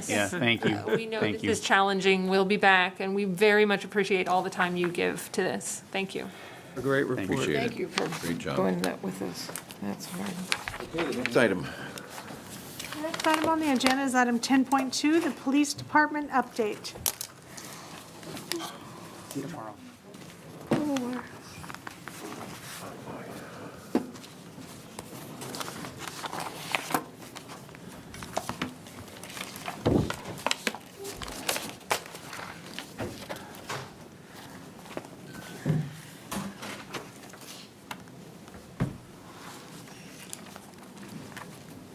Yeah, thank you. We know Thank this you. is challenging. We'll be back, and we very much appreciate all the time you give to this. Thank you. A great report. Appreciate it. Thank you for Great job. doing that with us. That's hard. Next item. Next item on the agenda is item 10.2, the Police Department update. See you tomorrow.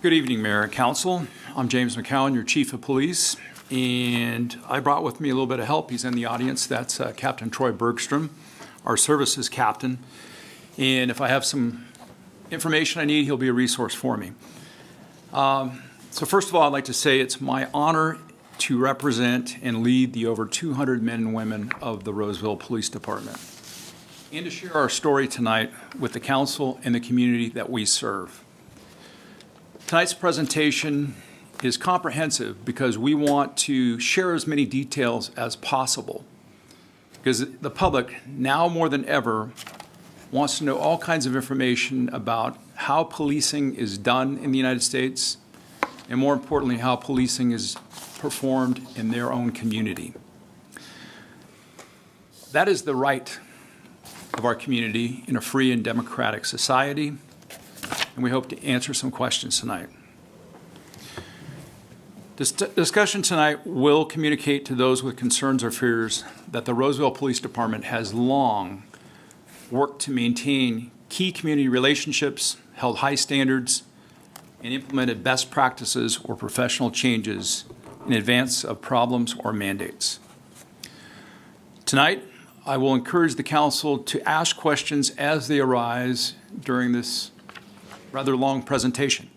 Good evening, Mayor and Council. I'm James McCowan, your Chief of Police, and I brought with me a little bit of help. He's in the audience. That's Captain Troy Bergstrom, our services captain. And if I have some information I need, he'll be a resource for me. So first of all, I'd like to say it's my honor to represent and lead the over 200 men and women of the Roseville Police Department, and to share our story tonight with the council and the community that we serve. Tonight's presentation is comprehensive because we want to share as many details as possible, because the public, now more than ever, wants to know all kinds of information about how policing is done in the United States, and more importantly, how policing is performed in their own community. That is the right of our community in a free and democratic society, and we hope to answer some questions tonight. This discussion tonight will communicate to those with concerns or fears that the Roseville Police Department has long worked to maintain key community relationships, held high standards, and implemented best practices or professional changes in advance of problems or mandates. Tonight, I will encourage the council to ask questions as they arise during this rather long presentation.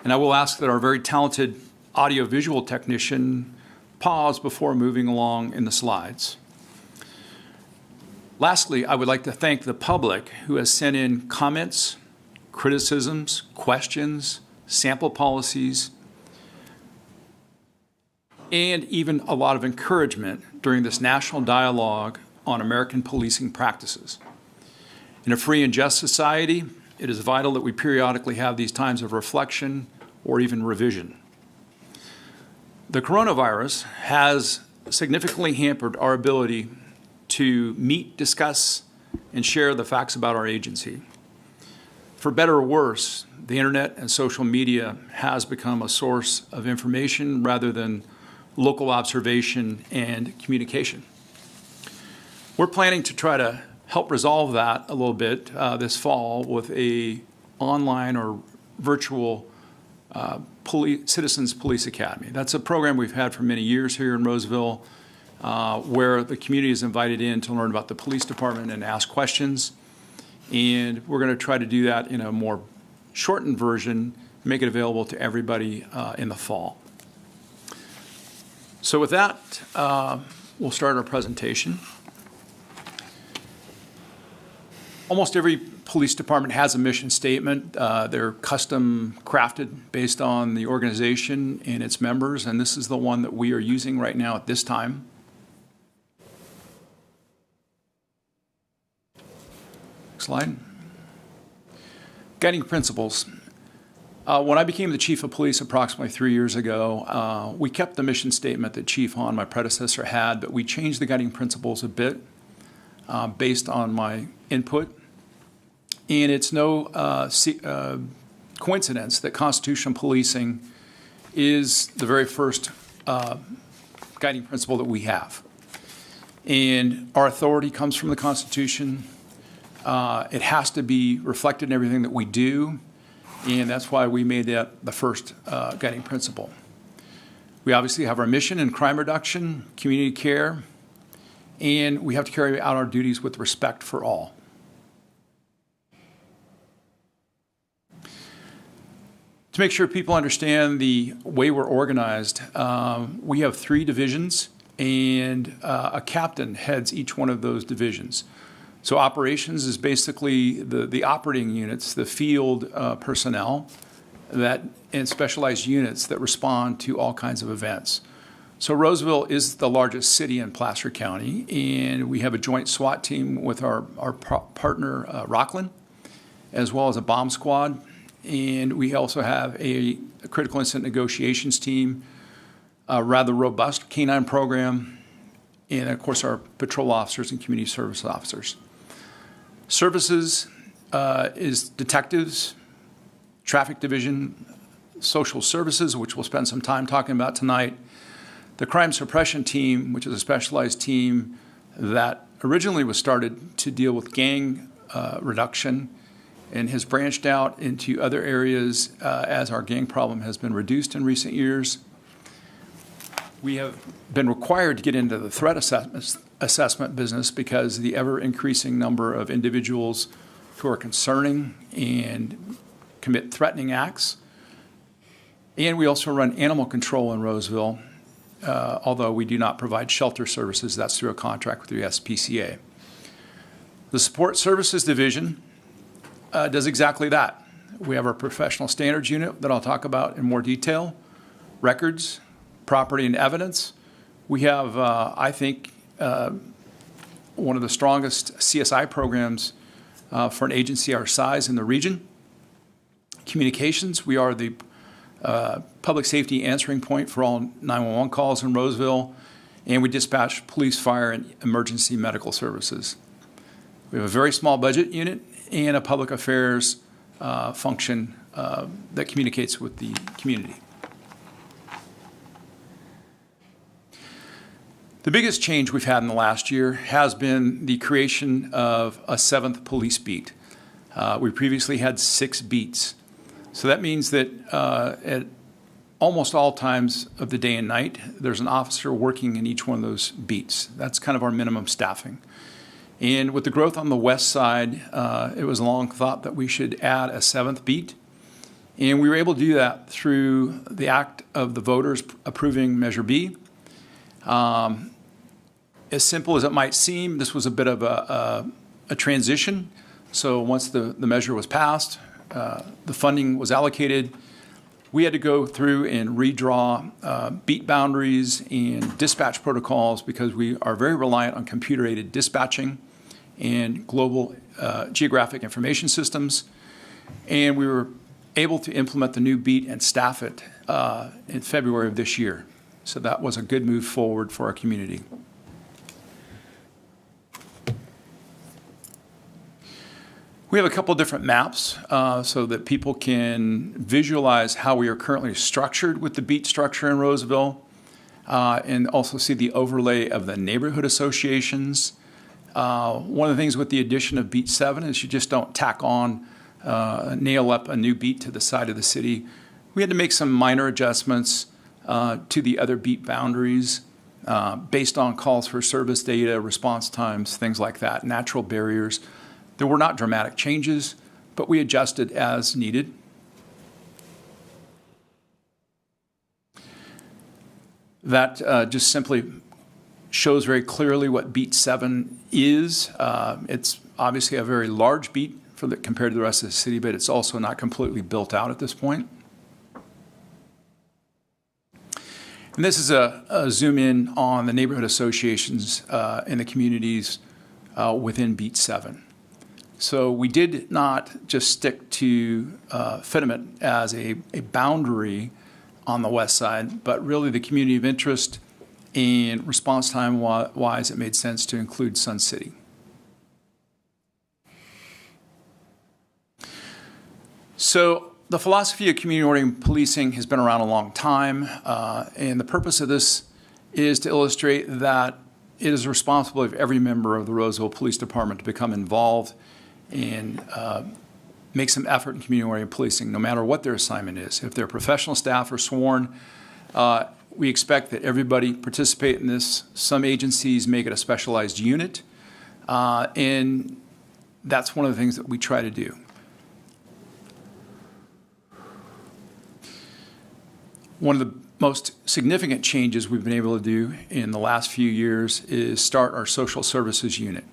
And I will ask that our very talented audiovisual technician pause before moving along in the slides. Lastly, I would like to thank the public who has sent in comments, criticisms, questions, sample policies, and even a lot of encouragement during this national dialogue on American policing practices. In a free and just society, it is vital that we periodically have these times of reflection or even revision. The coronavirus has significantly hampered our ability to meet, discuss, and share the facts about our agency. For better or worse, the internet and social media has become a source of information rather than local observation and communication. We're planning to try to help resolve that a little bit this fall with a online or virtual Citizens Police Academy. That's a program we've had for many years here in Roseville, where the community is invited in to learn about the police department and ask questions. And we're going to try to do that in a more shortened version, make it available to everybody in the fall. So with that, we'll start our presentation. Almost every police department has a mission statement. They're custom crafted based on the organization and its members, and this is the one that we are using right now at this time. Next slide. Guiding principles. When I became the chief of police approximately 3 years ago, we kept the mission statement that Chief Hahn, my predecessor, had, but we changed the guiding principles a bit based on my input. And it's no coincidence that constitutional policing is the very first guiding principle that we have. And our authority comes from the Constitution. It has to be reflected in everything that we do, and that's why we made that the first guiding principle. We obviously have our mission in crime reduction, community care, and we have to carry out our duties with respect for all. To make sure people understand the way we're organized, we have 3 divisions, and a captain heads each one of those divisions. So operations is basically the operating units, the field personnel, and specialized units that respond to all kinds of events. So Roseville is the largest city in Placer County, and we have a joint SWAT team with our partner Rockland, as well as a bomb squad. And we also have a critical incident negotiations team, a rather robust canine program, and of course our patrol officers and community service officers. Services is detectives, traffic division, social services, which we'll spend some time talking about tonight, the crime suppression team, which is a specialized team that originally was started to deal with gang reduction and has branched out into other areas as our gang problem has been reduced in recent years. We have been required to get into the threat assessment business because of the ever-increasing number of individuals who are concerning and commit threatening acts. And we also run animal control in Roseville, although we do not provide shelter services. That's through a contract with the SPCA. The Support Services Division does exactly that. We have our professional standards unit that I'll talk about in more detail, records, property and evidence. We have, I think, one of the strongest CSI programs for an agency our size in the region. Communications, we are the public safety answering point for all 911 calls in Roseville, and we dispatch police, fire, and emergency medical services. We have a very small budget unit and a public affairs function that communicates with the community. The biggest change we've had in the last year has been the creation of a 7th police beat. We previously had 6 beats. So that means that at almost all times of the day and night, there's an officer working in each one of those beats. That's kind of our minimum staffing. And with the growth on the west side, it was long thought that we should add a 7th beat. And we were able to do that through the act of the voters approving Measure B. As simple as it might seem, this was a bit of a transition. So once the measure was passed, the funding was allocated, we had to go through and redraw beat boundaries and dispatch protocols because we are very reliant on computer-aided dispatching and global geographic information systems. And we were able to implement the new beat and staff it in February of this year. So that was a good move forward for our community. We have a couple different maps so that people can visualize how we are currently structured with the beat structure in Roseville and also see the overlay of the neighborhood associations. One of the things with the addition of Beat 7 is you just don't tack on, nail up a new beat to the side of the city. We had to make some minor adjustments to the other beat boundaries based on calls for service data, response times, things like that, natural barriers. There were not dramatic changes, but we adjusted as needed. That just simply shows very clearly what Beat 7 is. It's obviously a very large beat compared to the rest of the city, but it's also not completely built out at this point. And this is a zoom in on the neighborhood associations in the communities within Beat 7. So we did not just stick to Fitiment as a boundary on the west side, but really the community of interest, and response time wise, it made sense to include Sun City. So the philosophy of community-oriented policing has been around a long time, and the purpose of this is to illustrate that it is the responsibility of every member of the Roseville Police Department to become involved and make some effort in community-oriented policing, no matter what their assignment is. If they're professional staff or sworn, we expect that everybody participate in this. Some agencies make it a specialized unit, and that's one of the things that we try to do. One of the most significant changes we've been able to do in the last few years is start our social services unit.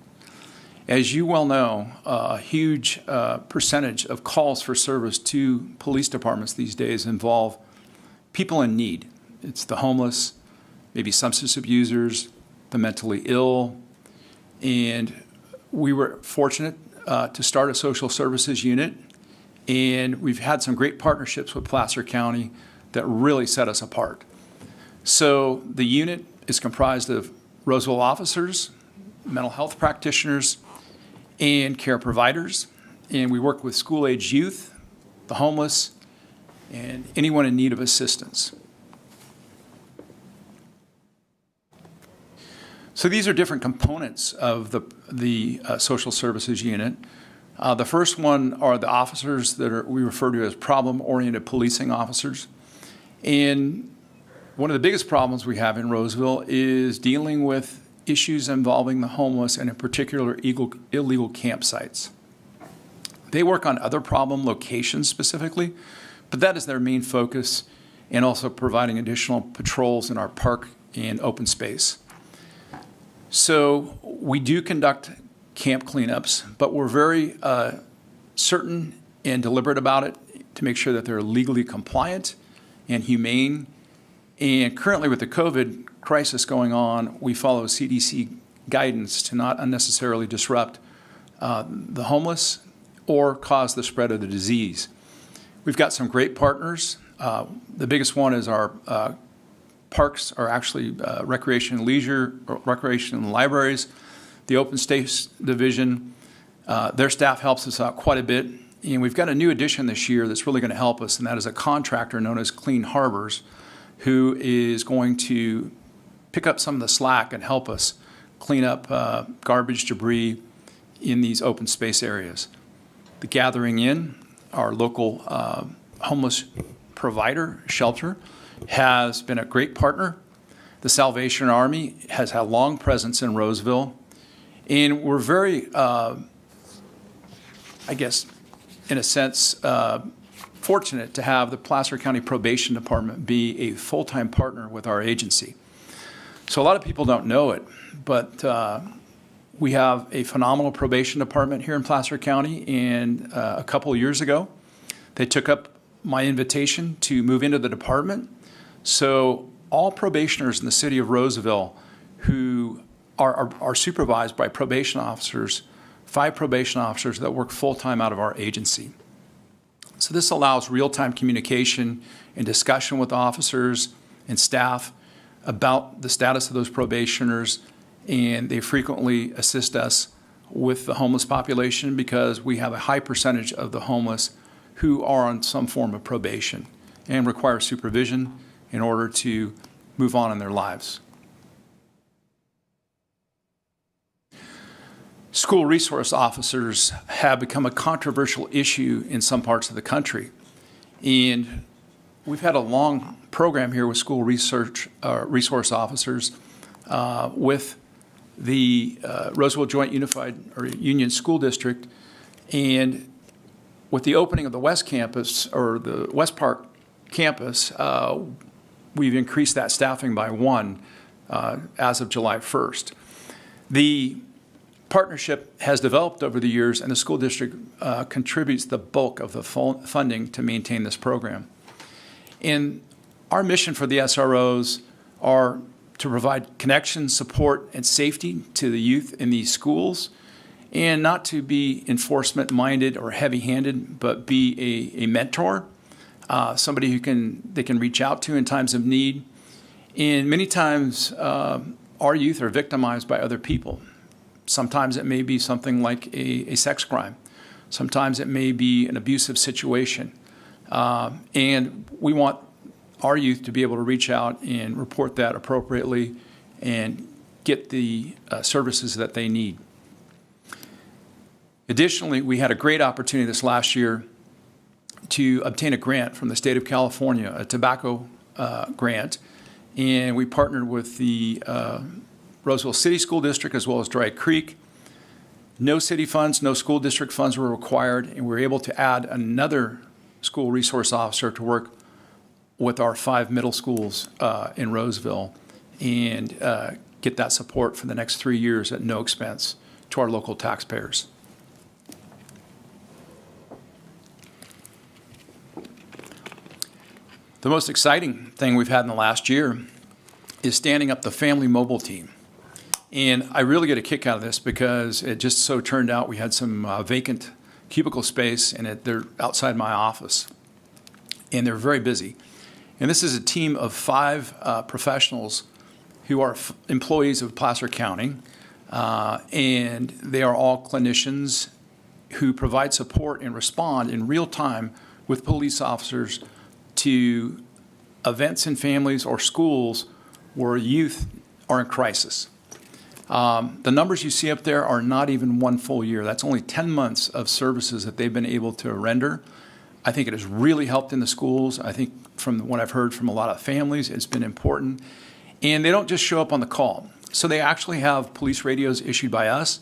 As you well know, a huge percentage of calls for service to police departments these days involve people in need. It's the homeless, maybe substance abusers, the mentally ill, and we were fortunate to start a social services unit, and we've had some great partnerships with Placer County that really set us apart. So the unit is comprised of Roseville officers, mental health practitioners, and care providers, and we work with school-age youth, the homeless, and anyone in need of assistance. So these are different components of the social services unit. The first one are the officers that we refer to as problem-oriented policing officers. And one of the biggest problems we have in Roseville is dealing with issues involving the homeless and in particular illegal campsites. They work on other problem locations specifically, but that is their main focus, and also providing additional patrols in our park and open space. So we do conduct camp cleanups, but we're very certain and deliberate about it to make sure that they're legally compliant and humane. And currently with the COVID crisis going on, we follow CDC guidance to not unnecessarily disrupt the homeless or cause the spread of the disease. We've got some great partners. The biggest one is our parks are actually recreation and leisure, or recreation and libraries, the open space division. Their staff helps us out quite a bit. And we've got a new addition this year that's really going to help us, and that is a contractor known as Clean Harbors, who is going to pick up some of the slack and help us clean up garbage, debris in these open space areas. The Gathering Inn, our local homeless provider, shelter, has been a great partner. The Salvation Army has had a long presence in Roseville. And we're very, I guess, in a sense, fortunate to have the Placer County Probation Department be a full-time partner with our agency. So a lot of people don't know it, but we have a phenomenal probation department here in Placer County, and a couple of years ago, they took up my invitation to move into the department. So all probationers in the city of Roseville who are supervised by probation officers, 5 probation officers that work full-time out of our agency. So this allows real-time communication and discussion with officers and staff about the status of those probationers, and they frequently assist us with the homeless population because we have a high percentage of the homeless who are on some form of probation and require supervision in order to move on in their lives. School resource officers have become a controversial issue in some parts of the country. And we've had a long program here with school resource officers with the Roseville Joint Unified or Union School District. And with the opening of the West Campus, or the West Park campus, we've increased that staffing by 1 as of July 1st. The partnership has developed over the years, and the school district contributes the bulk of the funding to maintain this program. And our mission for the SROs are to provide connection, support, and safety to the youth in these schools, and not to be enforcement-minded or heavy-handed, but be a mentor, somebody who they can reach out to in times of need. And many times, our youth are victimized by other people. Sometimes it may be something like a sex crime. Sometimes it may be an abusive situation. And we want our youth to be able to reach out and report that appropriately and get the services that they need. Additionally, we had a great opportunity this last year to obtain a grant from the state of California, a tobacco grant, and we partnered with the Roseville City School District as well as Dry Creek. No city funds, no school district funds were required, and we were able to add another school resource officer to work with our 5 middle schools in Roseville and get that support for the next 3 years at no expense to our local taxpayers. The most exciting thing we've had in the last year is standing up the family mobile team. And I really get a kick out of this because it just so turned out we had some vacant cubicle space, and they're outside my office. And they're very busy. And this is a team of 5 professionals who are employees of Placer County, and they are all clinicians who provide support and respond in real time with police officers to events in families or schools where youth are in crisis. The numbers you see up there are not even 1 full year. That's only 10 months of services that they've been able to render. I think it has really helped in the schools. I think from what I've heard from a lot of families, it's been important. And they don't just show up on the call. So they actually have police radios issued by us.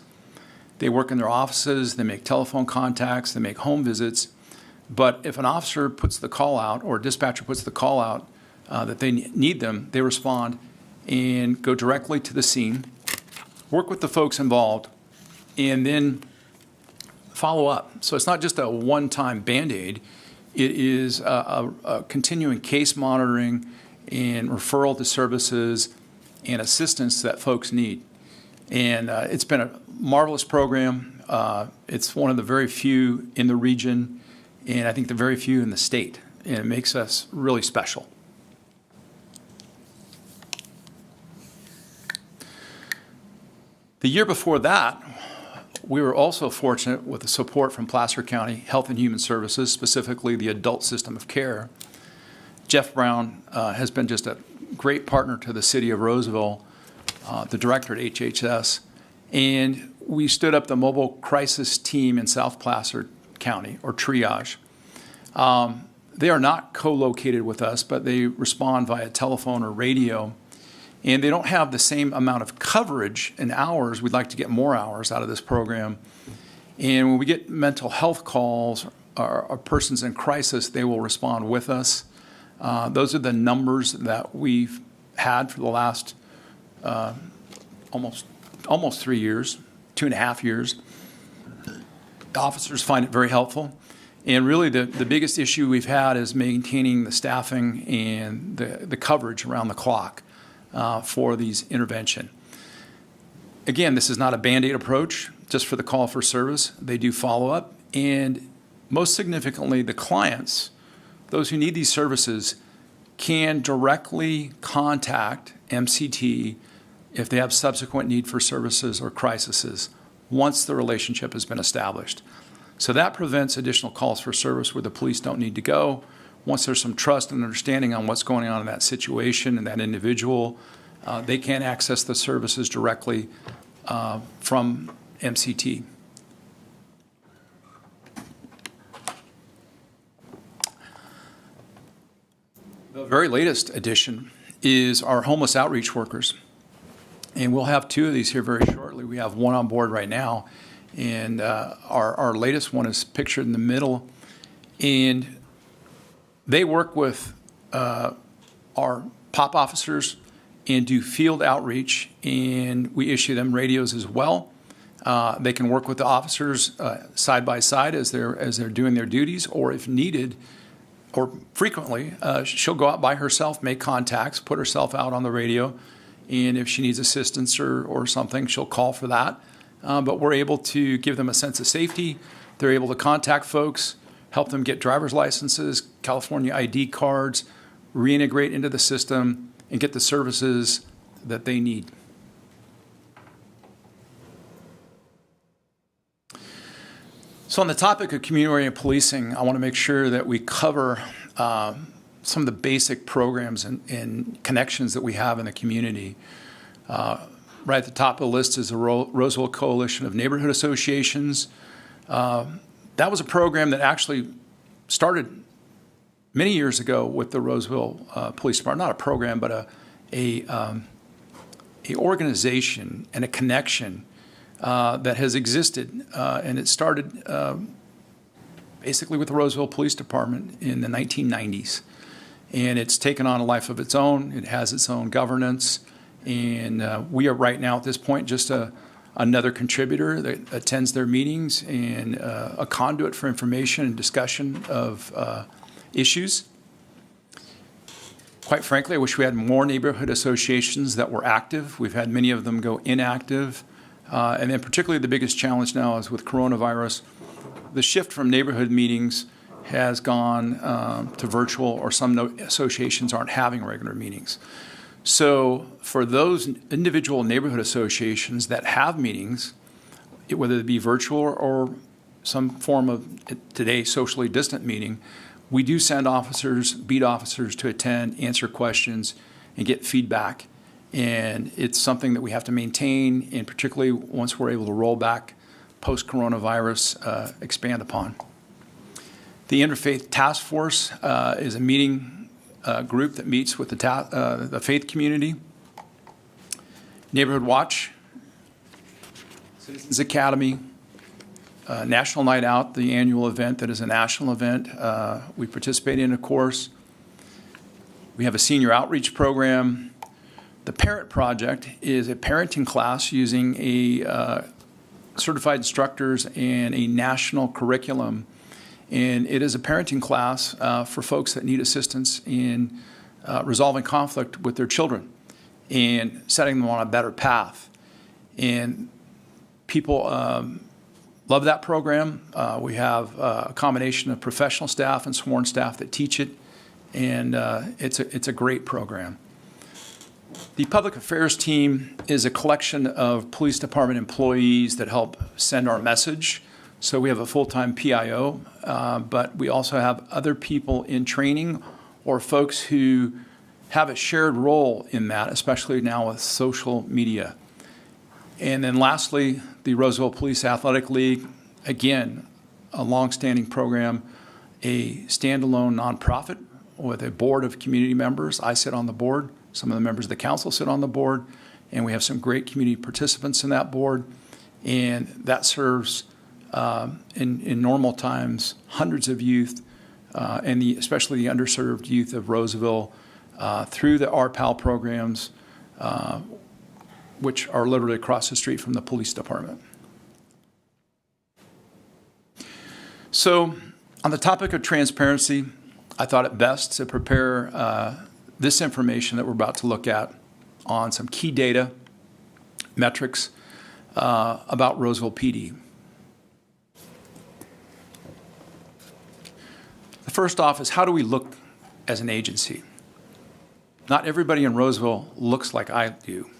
They work in their offices, they make telephone contacts, they make home visits. But if an officer puts the call out or a dispatcher puts the call out that they need them, they respond and go directly to the scene, work with the folks involved, and then follow up. So it's not just a one-time Band-Aid. It is a continuing case monitoring and referral to services and assistance that folks need. And it's been a marvelous program. It's one of the very few in the region, and I think the very few in the state. And it makes us really special. The year before that, we were also fortunate with the support from Placer County Health and Human Services, specifically the adult system of care. Jeff Brown has been just a great partner to the city of Roseville, the director at HHS, and we stood up the mobile crisis team in South Placer County, or triage. They are not co-located with us, but they respond via telephone or radio. And they don't have the same amount of coverage and hours. We'd like to get more hours out of this program. And when we get mental health calls or persons in crisis, they will respond with us. Those are the numbers that we've had for the last almost 3 years, 2.5 years. The officers find it very helpful. And really the biggest issue we've had is maintaining the staffing and the coverage around the clock. For these intervention. Again, this is not a Band-Aid approach just for the call for service. They do follow up, and most significantly, the clients, those who need these services, can directly contact MCT if they have subsequent need for services or crises once the relationship has been established. So that prevents additional calls for service where the police don't need to go. Once there's some trust and understanding on what's going on in that situation and that individual, they can access the services directly from MCT. The very latest addition is our homeless outreach workers. And we'll have 2 of these here very shortly. We have 1 on board right now. And our latest one is pictured in the middle. And they work with our POP officers and do field outreach, and we issue them radios as well. They can work with the officers side by side as they're doing their duties, or if needed, or frequently, she'll go out by herself, make contacts, put herself out on the radio, and if she needs assistance or something, she'll call for that. But we're able to give them a sense of safety. They're able to contact folks, help them get driver's licenses, California ID cards, reintegrate into the system, and get the services that they need. So on the topic of community-oriented policing, I want to make sure that we cover some of the basic programs and connections that we have in the community. Right at the top of the list is the Roseville Coalition of Neighborhood Associations. That was a program that actually started many years ago with the Roseville Police Department. Not a program, but a organization and a connection that has existed. And it started basically with the Roseville Police Department in the 1990s. And it's taken on a life of its own. It has its own governance. And we are right now at this point just a another contributor that attends their meetings and a conduit for information and discussion of issues. Quite frankly, I wish we had more neighborhood associations that were active. We've had many of them go inactive. And then particularly the biggest challenge now is with coronavirus. The shift from neighborhood meetings has gone to virtual, or some associations aren't having regular meetings. So for those individual neighborhood associations that have meetings, whether it be virtual or some form of today socially distant meeting, we do send officers, beat officers to attend, answer questions, and get feedback. And it's something that we have to maintain, and particularly once we're able to roll back post-coronavirus, expand upon. The Interfaith Task Force is a meeting group that meets with the faith community. Neighborhood Watch, Citizens Academy, National Night Out, the annual event that is a national event. We participate in, of course. We have a senior outreach program. The Parent Project is a parenting class using a certified instructors and a national curriculum. And it is a parenting class for folks that need assistance in resolving conflict with their children and setting them on a better path. And people love that program. We have a combination of professional staff and sworn staff that teach it, and it's a great program. The Public Affairs team is a collection of police department employees that help send our message. So we have a full-time PIO, but we also have other people in training or folks who have a shared role in that, especially now with social media. And then lastly, the Roseville Police Athletic League, again, a longstanding program, a standalone nonprofit with a board of community members. I sit on the board. Some of the members of the council sit on the board, and we have some great community participants in that board. And that serves, in normal times, hundreds of youth, and especially the underserved youth of Roseville through the RPAL programs, which are literally across the street from the police department. So on the topic of transparency, I thought it best to prepare this information that we're about to look at on some key data, metrics about Roseville PD. The first off is, how do we look as an agency? Not everybody in Roseville looks like I do.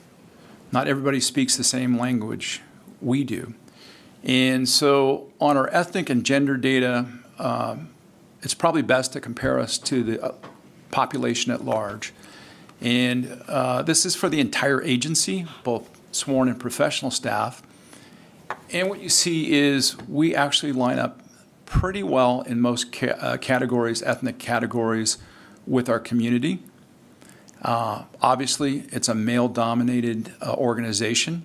Not everybody speaks the same language we do. And so on our ethnic and gender data, it's probably best to compare us to the population at large. And this is for the entire agency, both sworn and professional staff. And what you see is we actually line up pretty well in most categories, ethnic categories, with our community. Obviously, it's a male-dominated organization.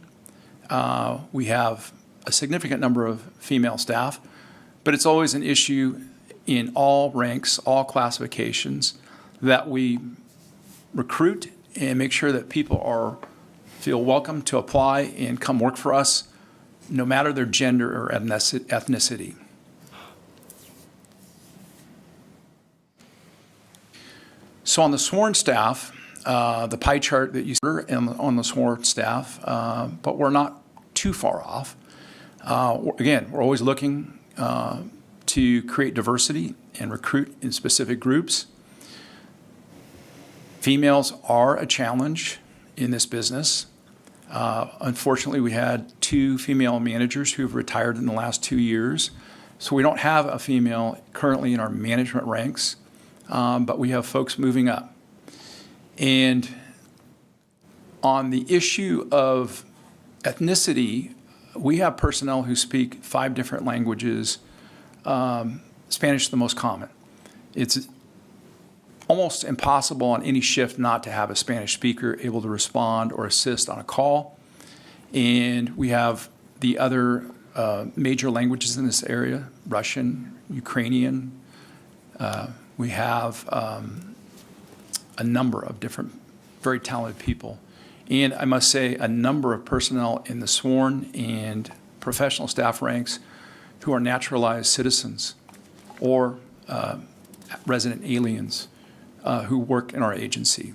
We have a significant number of female staff, but it's always an issue in all ranks, all classifications, that we recruit and make sure that people feel welcome to apply and come work for us, no matter their gender or ethnicity. So on the sworn staff, the pie chart that you see on the sworn staff, but we're not too far off. Again, we're always looking to create diversity and recruit in specific groups. Females are a challenge in this business. Unfortunately, we had 2 female managers who've retired in the last 2 years. So we don't have a female currently in our management ranks, but we have folks moving up. And on the issue of ethnicity, we have personnel who speak 5 different languages, Spanish the most common. It's almost impossible on any shift not to have a Spanish speaker able to respond or assist on a call. And we have the other major languages in this area: Russian, Ukrainian. We have a number of different very talented people. And I must say, a number of personnel in the sworn and professional staff ranks who are naturalized citizens or resident aliens who work in our agency.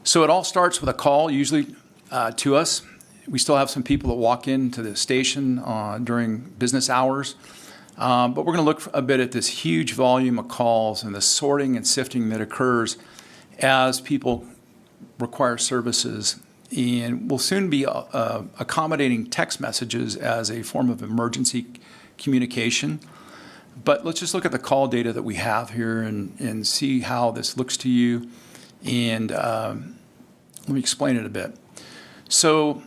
So it all starts with a call, usually to us. We still have some people that walk into the station during business hours. But we're going to look a bit at this huge volume of calls and the sorting and sifting that occurs as people require services. And we'll soon be accommodating text messages as a form of emergency communication. But let's just look at the call data that we have here and see how this looks to you. And let me explain it a bit. So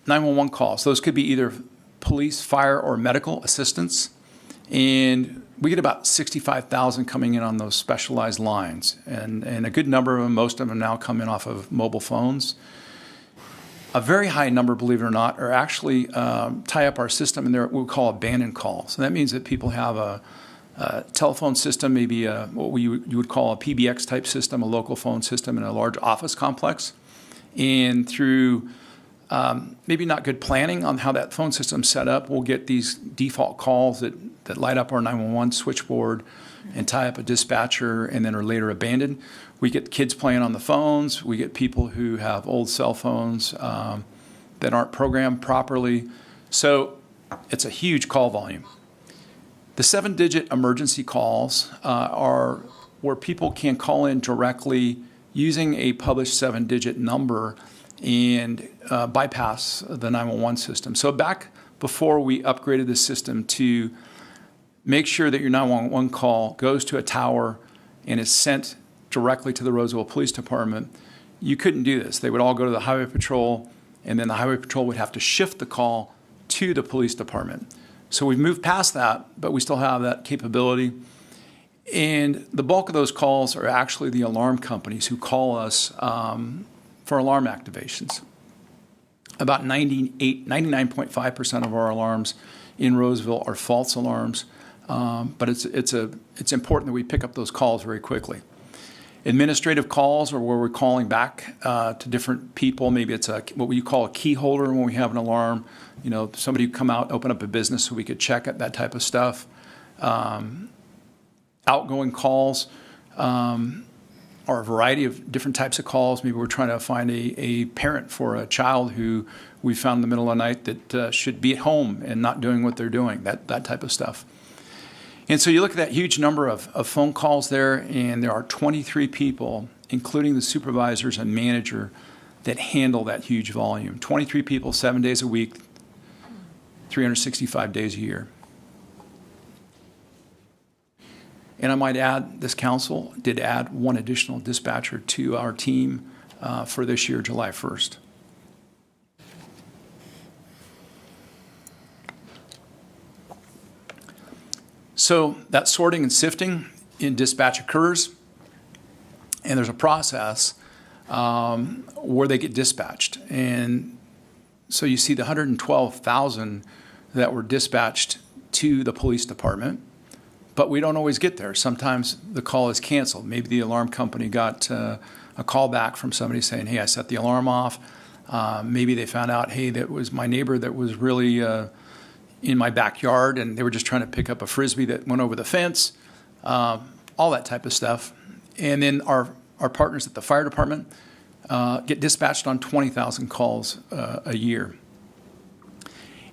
911 calls, those could be either police, fire, or medical assistance. And we get about 65,000 coming in on those specialized lines. And a good number of them, most of them now come in off of mobile phones. A very high number, believe it or not, are actually tie up our system and they're what we call abandoned calls. So that means that people have a telephone system, maybe what you would call a PBX type system, a local phone system in a large office complex. And through maybe not good planning on how that phone system's set up, we'll get these default calls that light up our 911 switchboard and tie up a dispatcher and then are later abandoned. We get kids playing on the phones. We get people who have old cell phones that aren't programmed properly. So it's a huge call volume. The 7-digit emergency calls are where people can call in directly using a published 7-digit number and bypass the 911 system. So back before we upgraded the system to make sure that your 911 call goes to a tower and is sent directly to the Roseville Police Department, you couldn't do this. They would all go to the Highway Patrol, and then the Highway Patrol would have to shift the call to the police department. So we've moved past that, but we still have that capability. And the bulk of those calls are actually the alarm companies who call us for alarm activations. About 99.5% of our alarms in Roseville are false alarms, but it's important that we pick up those calls very quickly. Administrative calls are where we're calling back to different people. Maybe it's what we call a key holder when we have an alarm. You know, somebody who come out, open up a business so we could check it, that type of stuff. Outgoing calls are a variety of different types of calls. Maybe we're trying to find a parent for a child who we found in the middle of the night that should be at home and not doing what they're doing, that type of stuff. And so you look at that huge number of phone calls there, and there are 23 people, including the supervisors and manager, that handle that huge volume. 23 people, 7 days a week, 365 days a year. And I might add, this council did add one additional dispatcher to our team for this year, July 1st. So that sorting and sifting in dispatch occurs, and there's a process where they get dispatched. And so you see the 112,000 that were dispatched to the police department, but we don't always get there. Sometimes the call is canceled. Maybe the alarm company got a call back from somebody saying, hey, I set the alarm off. Maybe they found out, hey, that was my neighbor that was really in my backyard, and they were just trying to pick up a Frisbee that went over the fence, all that type of stuff. And then our partners at the fire department get dispatched on 20,000 calls a year.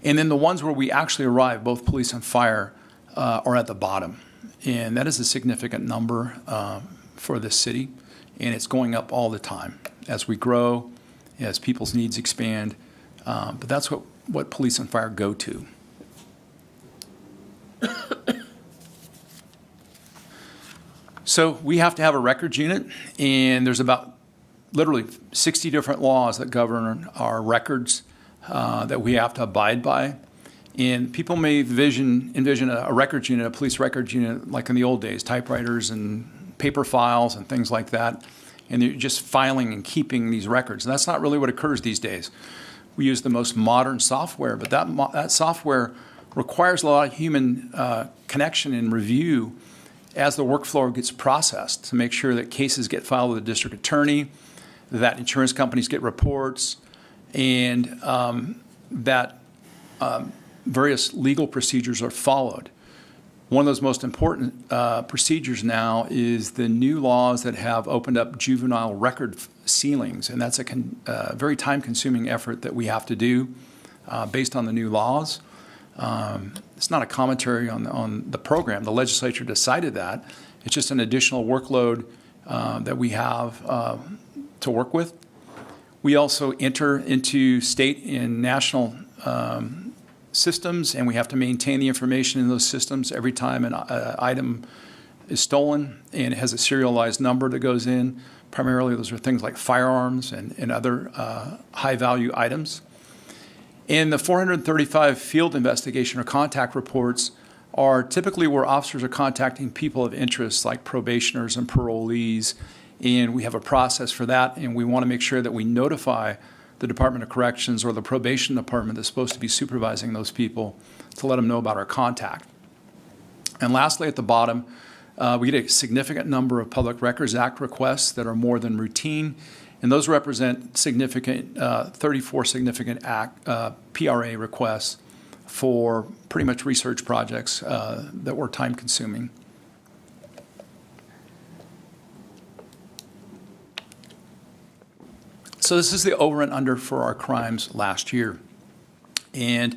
And then the ones where we actually arrive, both police and fire, are at the bottom. And that is a significant number for this city, and it's going up all the time as we grow, as people's needs expand. But that's what police and fire go to. So we have to have a records unit, and there's about literally 60 different laws that govern our records that we have to abide by. And people may envision a records unit, a police records unit, like in the old days, typewriters and paper files and things like that. And they're just filing and keeping these records. And that's not really what occurs these days. We use the most modern software, but that software requires a lot of human connection and review as the workflow gets processed to make sure that cases get filed with the district attorney, that insurance companies get reports, and that various legal procedures are followed. One of those most important procedures now is the new laws that have opened up juvenile record sealings, and that's a very time-consuming effort that we have to do based on the new laws. It's not a commentary on the program. The legislature decided that. It's just an additional workload that we have to work with. We also enter into state and national systems, and we have to maintain the information in those systems every time an item is stolen, and it has a serialized number that goes in. Primarily, those are things like firearms and other high-value items. And the 435 field investigation or contact reports are typically where officers are contacting people of interest like probationers and parolees, and we have a process for that, and we want to make sure that we notify the Department of Corrections or the probation department that's supposed to be supervising those people to let them know about our contact. And lastly, at the bottom, we get a significant number of Public Records Act requests that are more than routine, and those represent significant, 34 significant PRA requests for pretty much research projects that were time-consuming. So this is the over and under for our crimes last year. And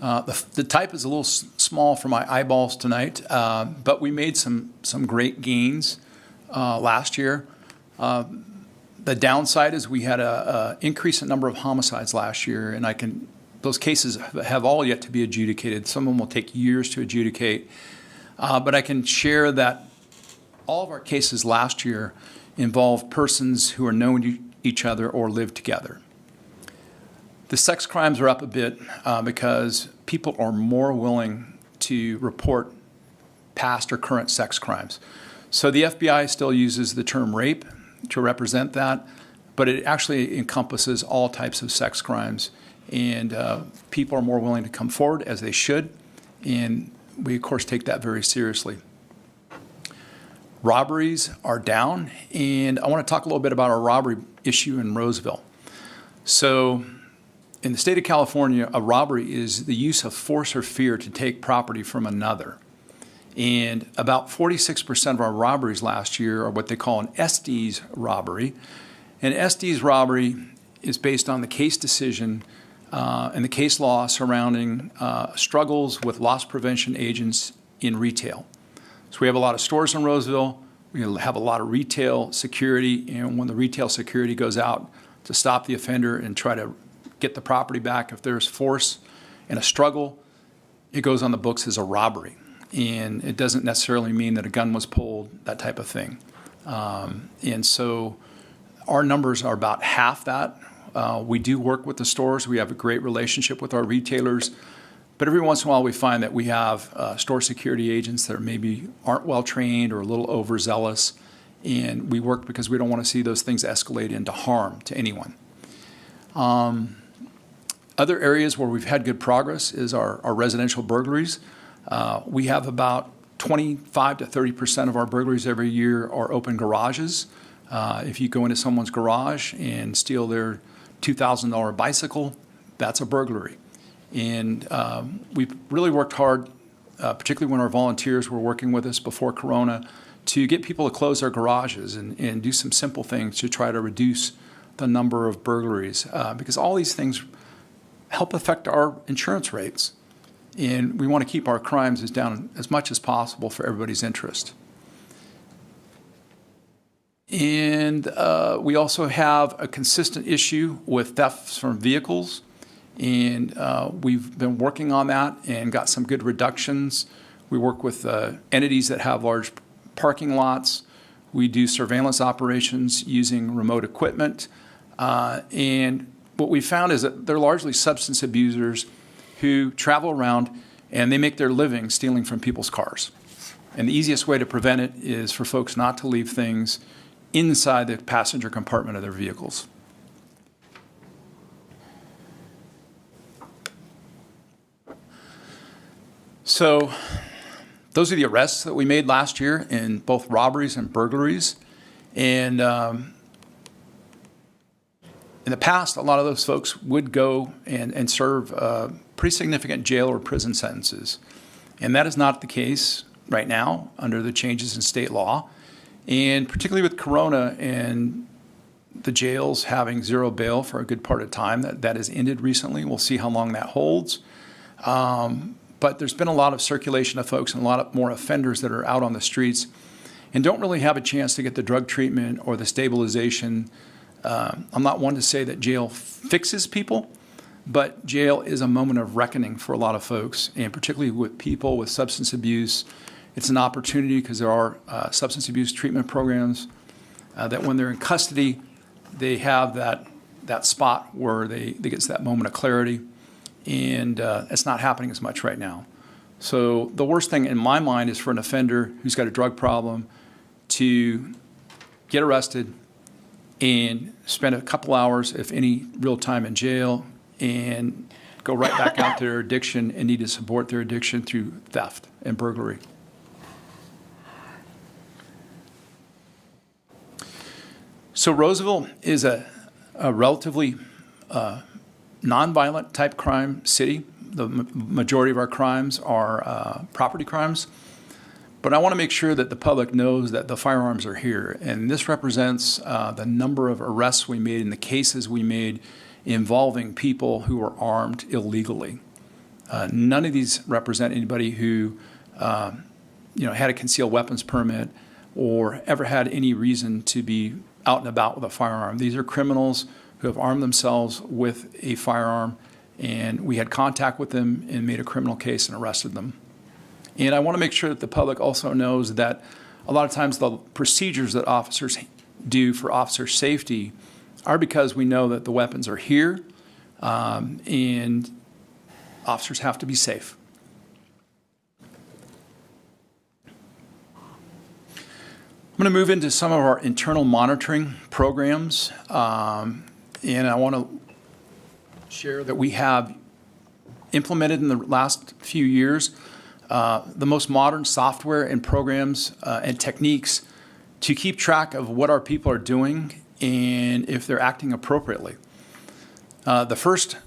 the type is a little small for my eyeballs tonight, but we made some great gains last year. The downside is we had an increase in number of homicides last year, and those cases have all yet to be adjudicated. Some of them will take years to adjudicate. But I can share that all of our cases last year involved persons who are known to each other or live together. The sex crimes are up a bit because people are more willing to report past or current sex crimes. So the FBI still uses the term rape to represent that, but it actually encompasses all types of sex crimes, and people are more willing to come forward, as they should, and we, of course, take that very seriously. Robberies are down, and I want to talk a little bit about our robbery issue in Roseville. So in the state of California, a robbery is the use of force or fear to take property from another. And about 46% of our robberies last year are what they call an Estes robbery. And Estes robbery is based on the case decision and the case law surrounding struggles with loss prevention agents in retail. So we have a lot of stores in Roseville. We have a lot of retail security, and when the retail security goes out to stop the offender and try to get the property back, if there's force and a struggle, it goes on the books as a robbery. And it doesn't necessarily mean that a gun was pulled, that type of thing. And so our numbers are about half that. We do work with the stores. We have a great relationship with our retailers. But every once in a while we find that we have store security agents that maybe aren't well trained or a little overzealous. And we work because we don't want to see those things escalate into harm to anyone. Other areas where we've had good progress is our residential burglaries. We have about 25 to 30% of our burglaries every year are open garages. If you go into someone's garage and steal their $2,000 bicycle, that's a burglary. And we've really worked hard, particularly when our volunteers were working with us before Corona, to get people to close their garages and do some simple things to try to reduce the number of burglaries, because all these things help affect our insurance rates. And we want to keep our crimes as down as much as possible for everybody's interest. And we also have a consistent issue with thefts from vehicles. And we've been working on that and got some good reductions. We work with entities that have large parking lots. We do surveillance operations using remote equipment. And what we found is that they're largely substance abusers who travel around and they make their living stealing from people's cars. And the easiest way to prevent it is for folks not to leave things inside the passenger compartment of their vehicles. So those are the arrests that we made last year in both robberies and burglaries. And in the past, a lot of those folks would go and serve pretty significant jail or prison sentences. And that is not the case right now under the changes in state law. And particularly with Corona and the jails having zero bail for a good part of time, that has ended recently. We'll see how long that holds. But there's been a lot of circulation of folks and a lot of more offenders that are out on the streets and don't really have a chance to get the drug treatment or the stabilization. I'm not one to say that jail fixes people, but jail is a moment of reckoning for a lot of folks, and particularly with people with substance abuse. It's an opportunity because there are substance abuse treatment programs that when they're in custody, they have that spot where they get to that moment of clarity, and it's not happening as much right now. So the worst thing in my mind is for an offender who's got a drug problem to get arrested and spend a couple hours, if any, real time in jail, and go right back out to their addiction and need to support their addiction through theft and burglary. So Roseville is a relatively nonviolent type crime city. The majority of our crimes are property crimes. But I want to make sure that the public knows that the firearms are here. And this represents the number of arrests we made and the cases we made involving people who were armed illegally. None of these represent anybody who had a concealed weapons permit or ever had any reason to be out and about with a firearm. These are criminals who have armed themselves with a firearm, and we had contact with them and made a criminal case and arrested them. And I want to make sure that the public also knows that a lot of times the procedures that officers do for officer safety are because we know that the weapons are here, and officers have to be safe. I'm going to move into some of our internal monitoring programs, and I want to share that we have implemented in the last few years the most modern software and programs and techniques to keep track of what our people are doing and if they're acting appropriately. The first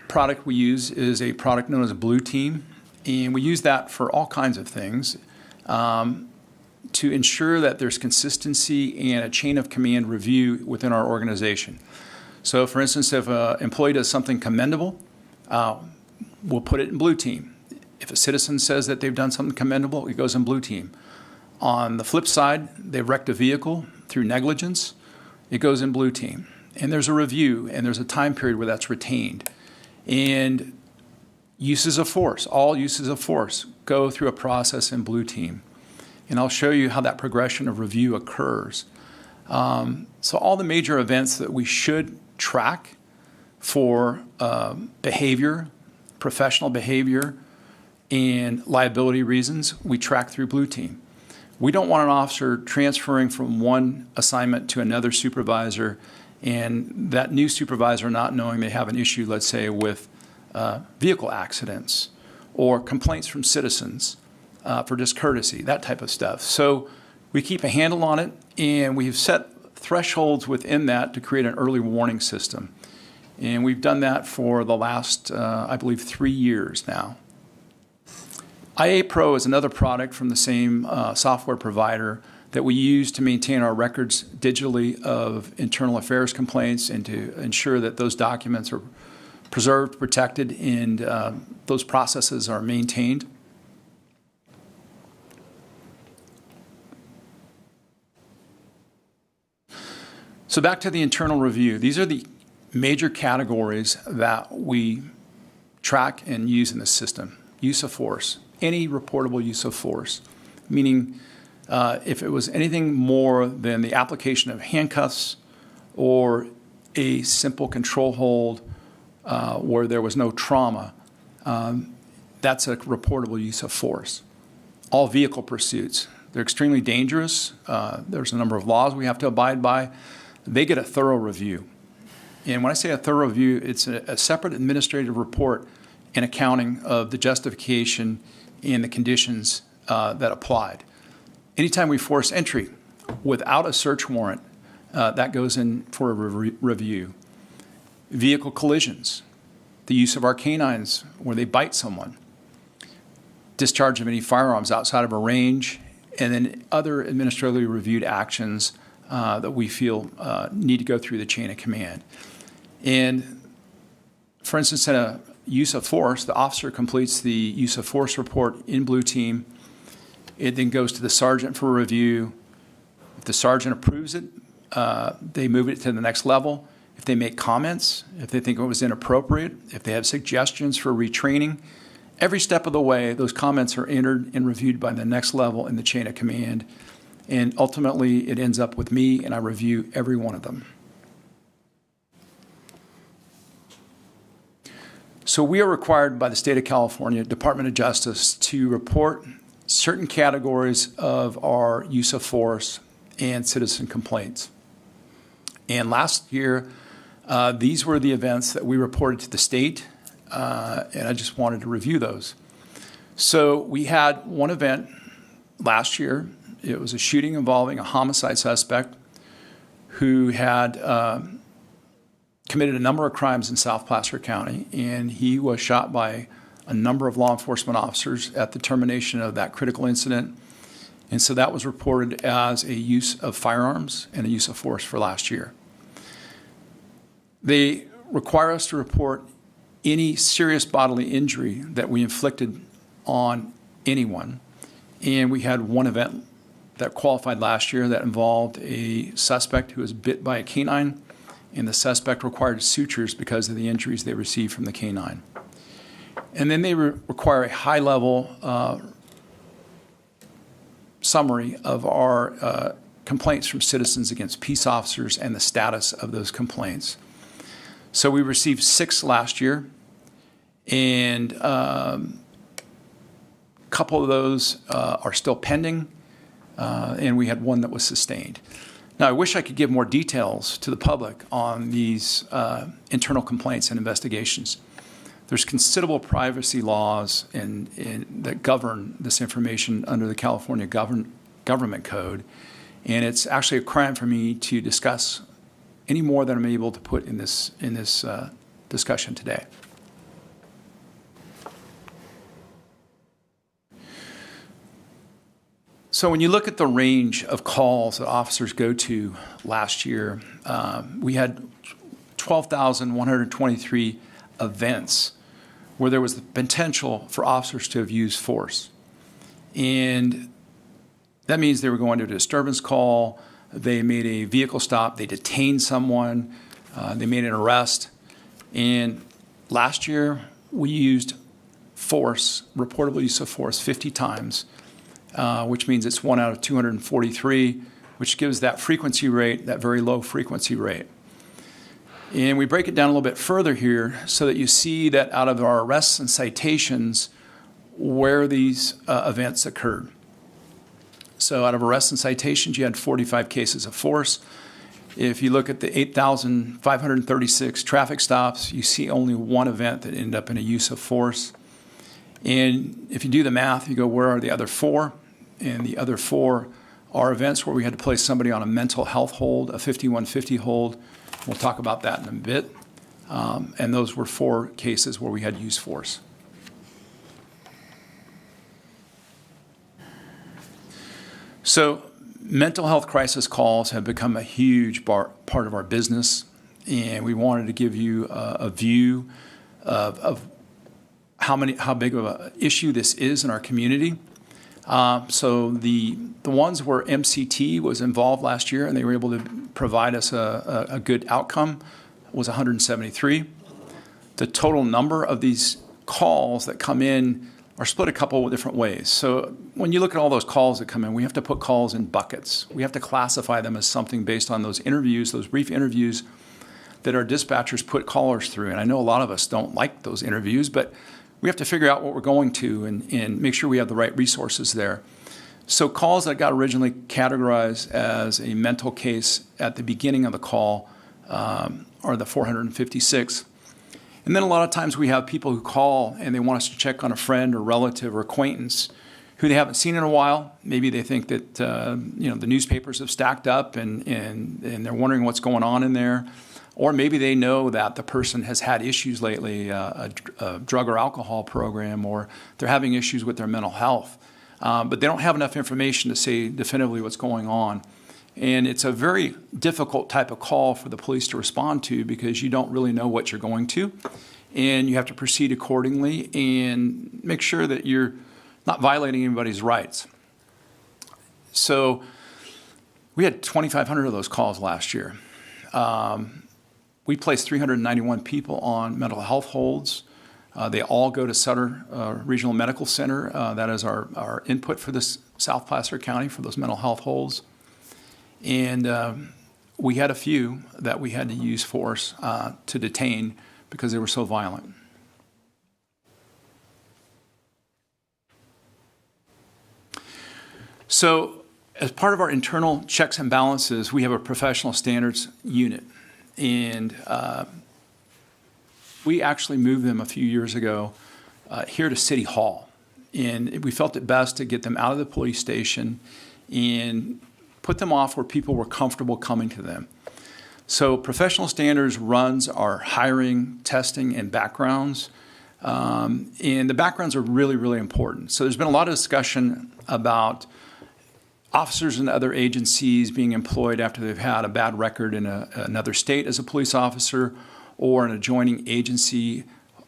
product we use is a product known as Blue Team, and we use that for all kinds of things to ensure that there's consistency and a chain of command review within our organization. So, for instance, if an employee does something commendable, we'll put it in Blue Team. If a citizen says that they've done something commendable, it goes in Blue Team. On the flip side, they've wrecked a vehicle through negligence, it goes in Blue Team. And there's a review, and there's a time period where that's retained. And uses of force, all uses of force, go through a process in Blue Team. And I'll show you how that progression of review occurs. So all the major events that we should track for behavior, professional behavior, and liability reasons, we track through Blue Team. We don't want an officer transferring from one assignment to another supervisor and that new supervisor not knowing they have an issue, let's say, with vehicle accidents or complaints from citizens for discourtesy, that type of stuff. So we keep a handle on it, and we've set thresholds within that to create an early warning system. And we've done that for the last, I believe, 3 years now. IA Pro is another product from the same software provider that we use to maintain our records digitally of internal affairs complaints and to ensure that those documents are preserved, protected, and those processes are maintained. So back to the internal review. These are the major categories that we track and use in the system. Use of force, any reportable use of force, meaning if it was anything more than the application of handcuffs or a simple control hold where there was no trauma, that's a reportable use of force. All vehicle pursuits, they're extremely dangerous. There's a number of laws we have to abide by. They get a thorough review. And when I say a thorough review, it's a separate administrative report and accounting of the justification and the conditions that applied. Anytime we force entry without a search warrant, that goes in for a review. Vehicle collisions, the use of our canines where they bite someone, discharge of any firearms outside of a range, and then other administratively reviewed actions that we feel need to go through the chain of command. And for instance, in a use of force, the officer completes the use of force report in Blue Team. It then goes to the sergeant for review. If the sergeant approves it, they move it to the next level. If they make comments, if they think it was inappropriate, if they have suggestions for retraining, every step of the way, those comments are entered and reviewed by the next level in the chain of command. And ultimately, it ends up with me, and I review every one of them. So we are required by the state of California, Department of Justice, to report certain categories of our use of force and citizen complaints. And last year, these were the events that we reported to the state, and I just wanted to review those. So we had one event last year. It was a shooting involving a homicide suspect who had committed a number of crimes in South Placer County, and he was shot by a number of law enforcement officers at the termination of that critical incident. And so that was reported as a use of firearms and a use of force for last year. They require us to report any serious bodily injury that we inflicted on anyone. And we had one event that qualified last year that involved a suspect who was bit by a canine, and the suspect required sutures because of the injuries they received from the canine. And then they require a high-level summary of our complaints from citizens against peace officers and the status of those complaints. So we received 6 last year, and a couple of those are still pending, and we had one that was sustained. Now, I wish I could give more details to the public on these internal complaints and investigations. There's considerable privacy laws that govern this information under the California Government Code, and it's actually a crime for me to discuss any more than I'm able to put in this discussion today. So when you look at the range of calls that officers go to last year, we had 12,123 events where there was the potential for officers to have used force. And that means they were going to a disturbance call, they made a vehicle stop, they detained someone, they made an arrest. And last year, we used force, reportable use of force, 50 times. Which means it's 1 out of 243, which gives that frequency rate, that very low frequency rate. And we break it down a little bit further here so that you see that out of our arrests and citations, where these events occurred. So out of arrests and citations, you had 45 cases of force. If you look at the 8,536 traffic stops, you see only one event that ended up in a use of force. And if you do the math, you go, where are the other 4? And the other 4 are events where we had to place somebody on a mental health hold, a 5150 hold. We'll talk about that in a bit. And those were 4 cases where we had used force. So mental health crisis calls have become a huge part of our business, and we wanted to give you a view of how big of an issue this is in our community. So the ones where MCT was involved last year and they were able to provide us a good outcome was 173. The total number of these calls that come in are split a couple of different ways. So when you look at all those calls that come in, we have to put calls in buckets. We have to classify them as something based on those interviews, those brief interviews that our dispatchers put callers through. And I know a lot of us don't like those interviews, but we have to figure out what we're going to and make sure we have the right resources there. So calls that got originally categorized as a mental case at the beginning of the call are the 456. And then a lot of times we have people who call and they want us to check on a friend or relative or acquaintance who they haven't seen in a while. Maybe they think that the newspapers have stacked up and they're wondering what's going on in there. Or maybe they know that the person has had issues lately, a drug or alcohol program, or they're having issues with their mental health. But they don't have enough information to say definitively what's going on. And it's a very difficult type of call for the police to respond to because you don't really know what you're going to. And you have to proceed accordingly and make sure that you're not violating anybody's rights. So we had 2,500 of those calls last year. We placed 391 people on mental health holds. They all go to Sutter Regional Medical Center. That is our input for this South Placer County for those mental health holds. And we had a few that we had to use force to detain because they were so violent. So as part of our internal checks and balances, we have a professional standards unit. And we actually moved them a few years ago here to City Hall. And we felt it best to get them out of the police station and put them off where people were comfortable coming to them. So professional standards runs our hiring, testing, and backgrounds. And the backgrounds are really, really important. So there's been a lot of discussion about officers in other agencies being employed after they've had a bad record in another state as a police officer or an adjoining agency.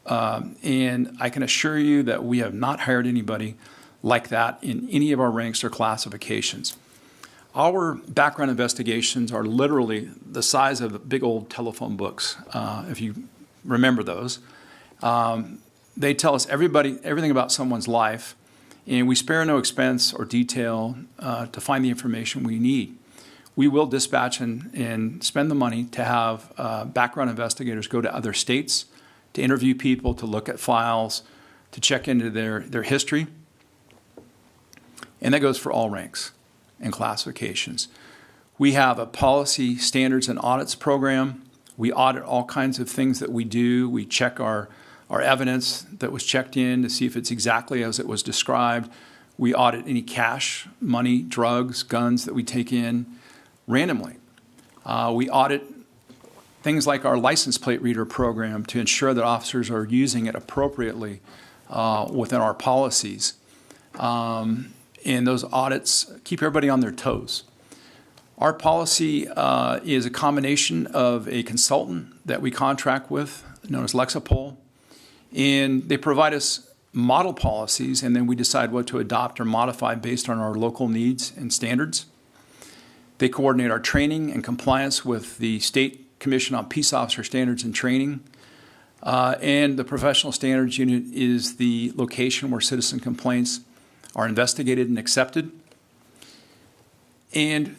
And I can assure you that we have not hired anybody like that in any of our ranks or classifications. Our background investigations are literally the size of big old telephone books, if you remember those. They tell us everything about someone's life, and we spare no expense or detail to find the information we need. We will dispatch and spend the money to have background investigators go to other states to interview people, to look at files, to check into their history. And that goes for all ranks and classifications. We have a policy, standards, and audits program. We audit all kinds of things that we do. We check our evidence that was checked in to see if it's exactly as it was described. We audit any cash, money, drugs, guns that we take in randomly. We audit things like our license plate reader program to ensure that officers are using it appropriately within our policies. And those audits keep everybody on their toes. Our policy is a combination of a consultant that we contract with, known as Lexipol, and they provide us model policies, and then we decide what to adopt or modify based on our local needs and standards. They coordinate our training and compliance with the State Commission on Peace Officer Standards and Training. And the Professional Standards Unit is the location where citizen complaints are investigated and accepted. And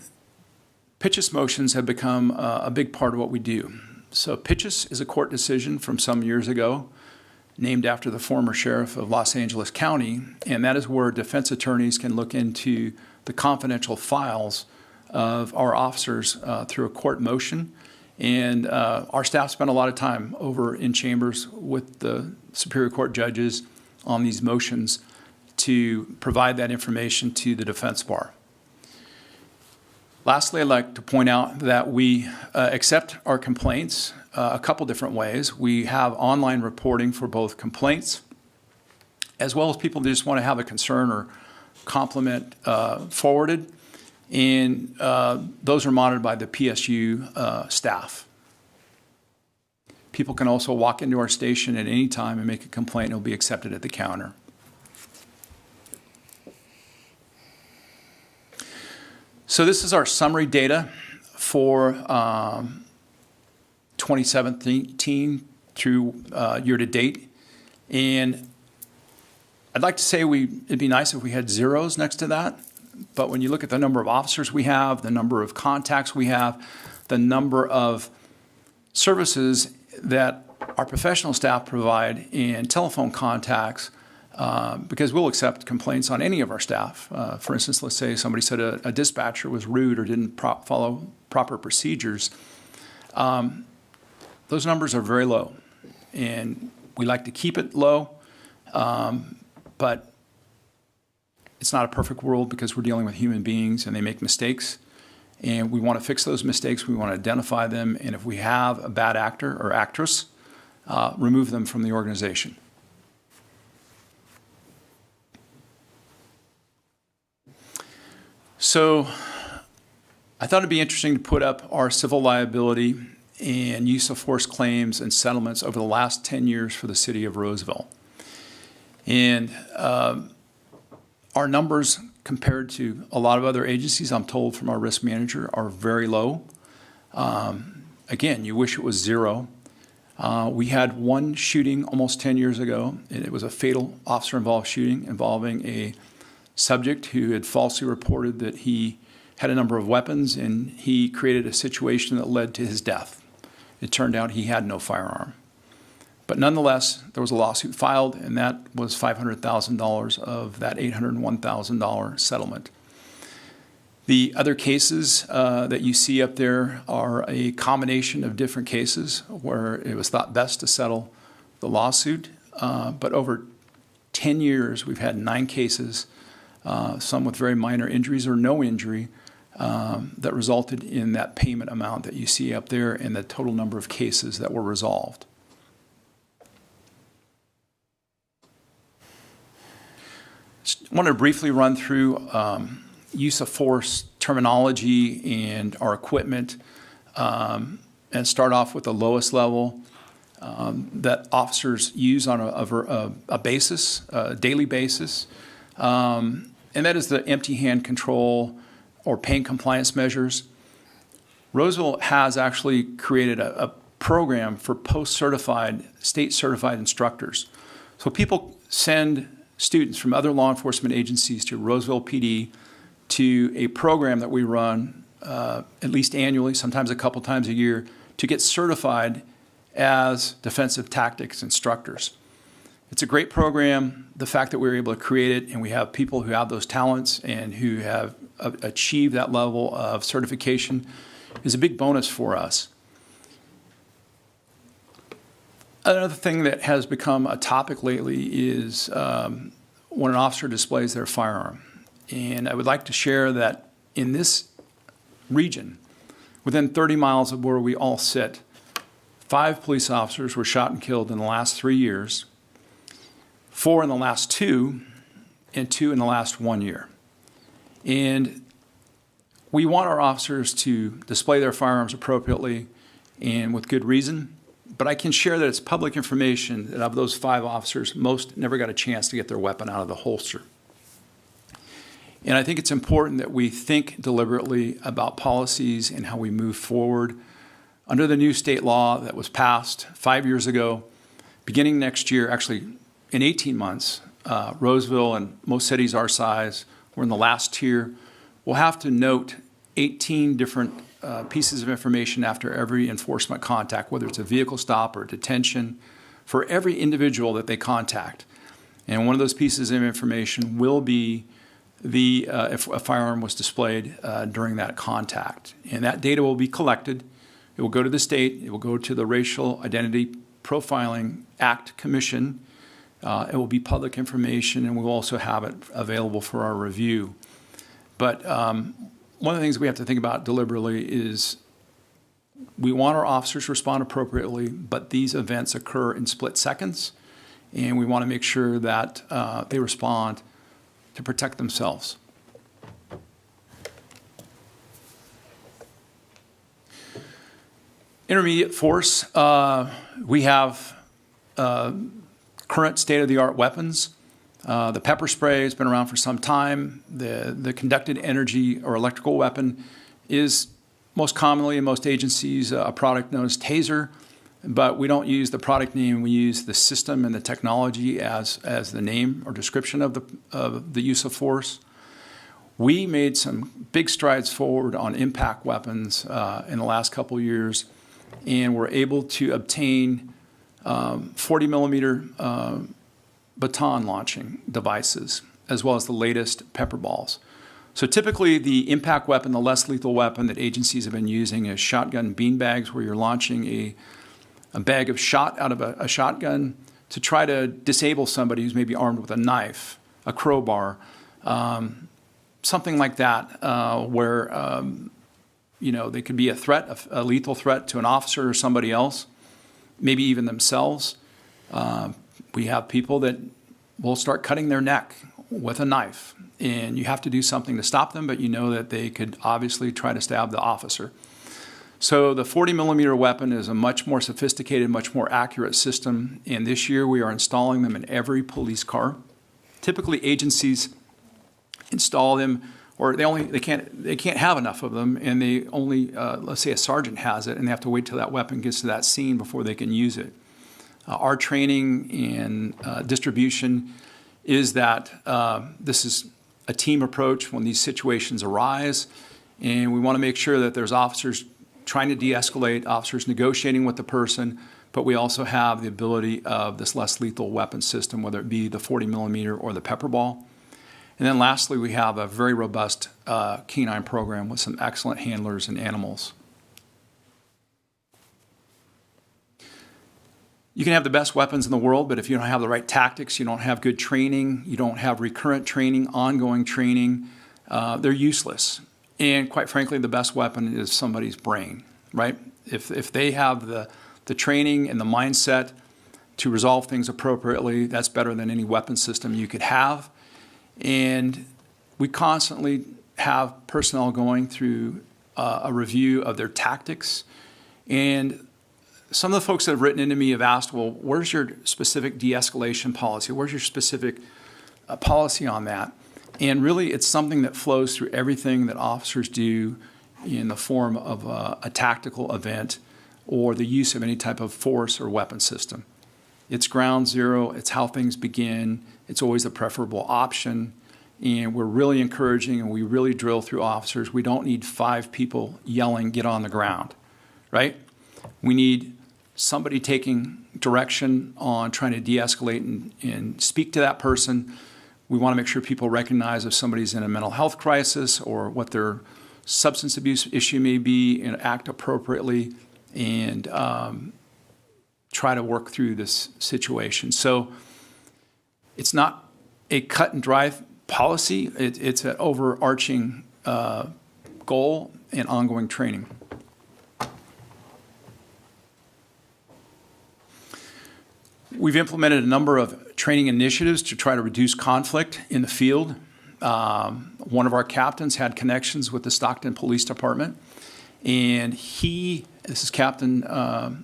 pitches motions have become a big part of what we do. So pitches is a court decision from some years ago, named after the former sheriff of Los Angeles County, and that is where defense attorneys can look into the confidential files of our officers through a court motion. And our staff spent a lot of time over in chambers with the Superior Court judges on these motions to provide that information to the defense bar. Lastly, I'd like to point out that we accept our complaints a couple different ways. We have online reporting for both complaints as well as people that just want to have a concern or compliment forwarded. And those are monitored by the PSU staff. People can also walk into our station at any time and make a complaint, and it will be accepted at the counter. So this is our summary data for 2017 through year to date. And I'd like to say it'd be nice if we had zeros next to that. But when you look at the number of officers we have, the number of contacts we have, the number of services that our professional staff provide and telephone contacts, because we'll accept complaints on any of our staff. For instance, let's say somebody said a dispatcher was rude or didn't follow proper procedures. Those numbers are very low, and we like to keep it low, but it's not a perfect world because we're dealing with human beings and they make mistakes. And we want to fix those mistakes. We want to identify them. And if we have a bad actor or actress, remove them from the organization. So I thought it'd be interesting to put up our civil liability and use of force claims and settlements over the last 10 years for the city of Roseville. And our numbers compared to a lot of other agencies, I'm told from our risk manager, are very low. Again, you wish it was zero. We had one shooting almost 10 years ago, and it was a fatal officer-involved shooting involving a subject who had falsely reported that he had a number of weapons, and he created a situation that led to his death. It turned out he had no firearm. But nonetheless, there was a lawsuit filed, and that was $500,000 of that $801,000 settlement. The other cases that you see up there are a combination of different cases where it was thought best to settle the lawsuit. But over 10 years, we've had 9 cases, some with very minor injuries or no injury, that resulted in that payment amount that you see up there and the total number of cases that were resolved. Just want to briefly run through use of force terminology and our equipment, and start off with the lowest level that officers use on a basis, a daily basis, and that is the empty hand control or pain compliance measures. Roseville has actually created a program for post-certified, state-certified instructors. So people send students from other law enforcement agencies to Roseville PD to a program that we run at least annually, sometimes a couple times a year, to get certified as defensive tactics instructors. It's a great program. The fact that we were able to create it and we have people who have those talents and who have achieved that level of certification is a big bonus for us. Another thing that has become a topic lately is when an officer displays their firearm. And I would like to share that in this region, within 30 miles of where we all sit, 5 police officers were shot and killed in the last 3 years, 4 in the last 2, and 2 in the last 1 year. And we want our officers to display their firearms appropriately and with good reason. But I can share that it's public information that of those 5 officers, most never got a chance to get their weapon out of the holster. And I think it's important that we think deliberately about policies and how we move forward. Under the new state law that was passed 5 years ago, beginning next year, actually in 18 months, Roseville and most cities our size, we're in the last tier, will have to note 18 different pieces of information after every enforcement contact, whether it's a vehicle stop or detention, for every individual that they contact. And one of those pieces of information will be if a firearm was displayed during that contact. And that data will be collected. It will go to the state. It will go to the Racial Identity Profiling Act Commission. It will be public information, and we'll also have it available for our review. But one of the things we have to think about deliberately is we want our officers to respond appropriately, but these events occur in split seconds, and we want to make sure that they respond to protect themselves. Intermediate force, we have current state-of-the-art weapons. The pepper spray has been around for some time. The conducted energy or electrical weapon is most commonly in most agencies a product known as taser, but we don't use the product name. We use the system and the technology as the name or description of the use of force. We made some big strides forward on impact weapons in the last couple of years, and we're able to obtain 40 millimeter baton launching devices, as well as the latest pepper balls. So typically the impact weapon, the less lethal weapon that agencies have been using is shotgun beanbags, where you're launching a bag of shot out of a shotgun to try to disable somebody who's maybe armed with a knife, a crowbar, something like that, where they could be a threat, a lethal threat to an officer or somebody else, maybe even themselves. We have people that will start cutting their neck with a knife, and you have to do something to stop them, but you know that they could obviously try to stab the officer. So the 40 millimeter weapon is a much more sophisticated, much more accurate system, and this year we are installing them in every police car. Typically agencies install them, or they can't have enough of them, and they only, let's say a sergeant has it, and they have to wait till that weapon gets to that scene before they can use it. Our training and distribution is that this is a team approach when these situations arise, and we want to make sure that there's officers trying to de-escalate, officers negotiating with the person, but we also have the ability of this less lethal weapon system, whether it be the 40 millimeter or the pepper ball. And then lastly, we have a very robust canine program with some excellent handlers and animals. You can have the best weapons in the world, but if you don't have the right tactics, you don't have good training, you don't have recurrent training, ongoing training, they're useless. And quite frankly, the best weapon is somebody's brain, right? If they have the training and the mindset to resolve things appropriately, that's better than any weapon system you could have. And we constantly have personnel going through a review of their tactics. And some of the folks that have written into me have asked, well, where's your specific de-escalation policy? Where's your specific policy on that? And really, it's something that flows through everything that officers do in the form of a tactical event or the use of any type of force or weapon system. It's ground zero. It's how things begin. It's always the preferable option. And we're really encouraging, and we really drill through officers. We don't need 5 people yelling, get on the ground, right? We need somebody taking direction on trying to de-escalate and speak to that person. We want to make sure people recognize if somebody's in a mental health crisis or what their substance abuse issue may be and act appropriately and try to work through this situation. So it's not a cut and dry policy. It's an overarching goal and ongoing training. We've implemented a number of training initiatives to try to reduce conflict in the field. One of our captains had connections with the Stockton Police Department, and this is Captain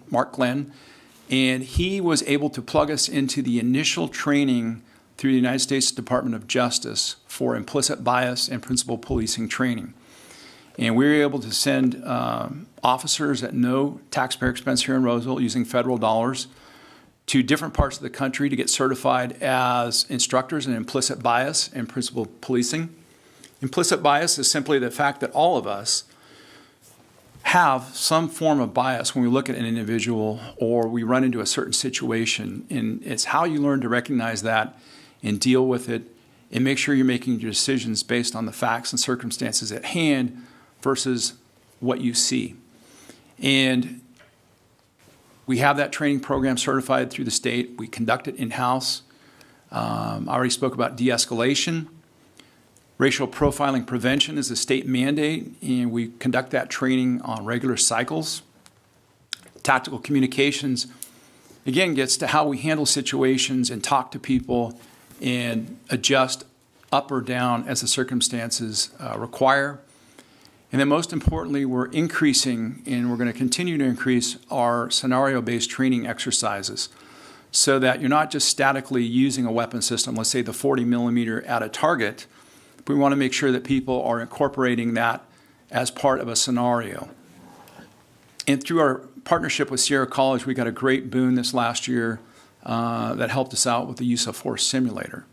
Mark Glenn, and he was able to plug us into the initial training through the United States Department of Justice for implicit bias and principal policing training. And we were able to send officers at no taxpayer expense here in Roseville using federal dollars to different parts of the country to get certified as instructors in implicit bias and principal policing. Implicit bias is simply the fact that all of us have some form of bias when we look at an individual or we run into a certain situation. And it's how you learn to recognize that and deal with it and make sure you're making your decisions based on the facts and circumstances at hand versus what you see. And we have that training program certified through the state. We conduct it in-house. I already spoke about de-escalation. Racial profiling prevention is a state mandate, and we conduct that training on regular cycles. Tactical communications, again, gets to how we handle situations and talk to people and adjust up or down as the circumstances require. And then most importantly, we're increasing, and we're going to continue to increase our scenario-based training exercises so that you're not just statically using a weapon system, let's say the 40 millimeter at a target, but we want to make sure that people are incorporating that as part of a scenario. And through our partnership with Sierra College, we got a great boon this last year that helped us out with the use of force simulator.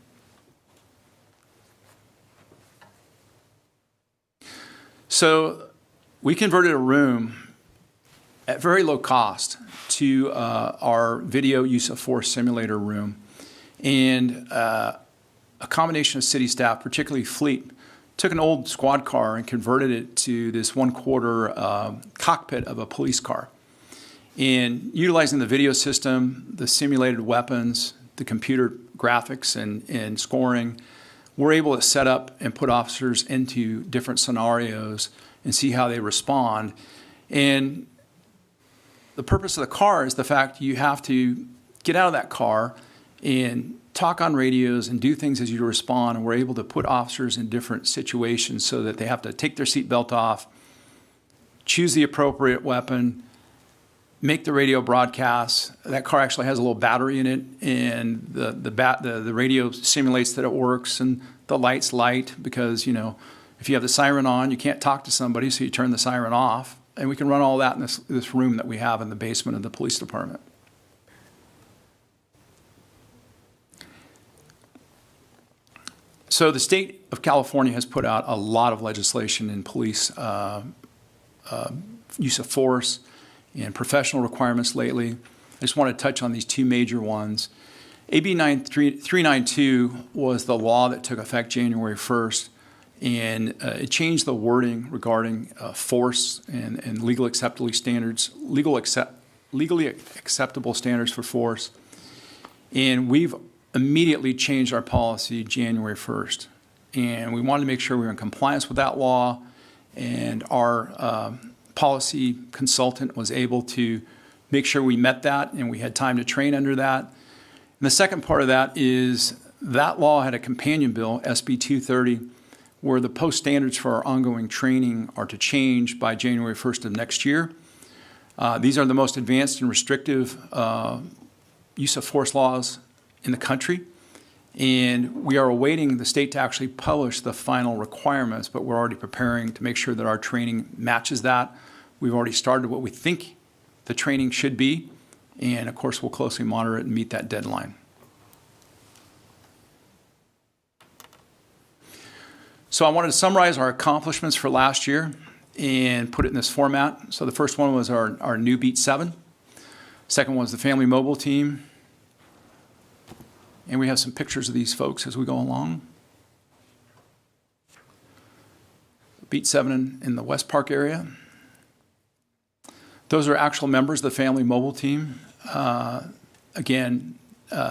So we converted a room at very low cost to our video use of force simulator room. And a combination of city staff, particularly Fleet, took an old squad car and converted it to this 1/4 cockpit of a police car. And utilizing the video system, the simulated weapons, the computer graphics and scoring, we're able to set up and put officers into different scenarios and see how they respond. And the purpose of the car is the fact you have to get out of that car and talk on radios and do things as you respond. And we're able to put officers in different situations so that they have to take their seatbelt off, choose the appropriate weapon, make the radio broadcast. That car actually has a little battery in it, and the radio simulates that it works, and the lights light because, you know, if you have the siren on, you can't talk to somebody, so you turn the siren off. And we can run all that in this room that we have in the basement of the police department. So the state of California has put out a lot of legislation in police use of force and professional requirements lately. I just want to touch on these two major ones. AB 392 was the law that took effect January 1st, and it changed the wording regarding force and legally acceptable standards for force. And we've immediately changed our policy January 1st. And we wanted to make sure we were in compliance with that law, and our policy consultant was able to make sure we met that, and we had time to train under that. And the second part of that is that law had a companion bill, SB 230, where the post standards for our ongoing training are to change by January 1st of next year. These are the most advanced and restrictive use of force laws in the country. And we are awaiting the state to actually publish the final requirements, but we're already preparing to make sure that our training matches that. We've already started what we think the training should be, and of course we'll closely monitor it and meet that deadline. So I wanted to summarize our accomplishments for last year and put it in this format. So the first one was our new Beat 7. Second one was the Family Mobile team. And we have some pictures of these folks as we go along. Beat 7 in the West Park area. Those are actual members of the Family Mobile team. Again,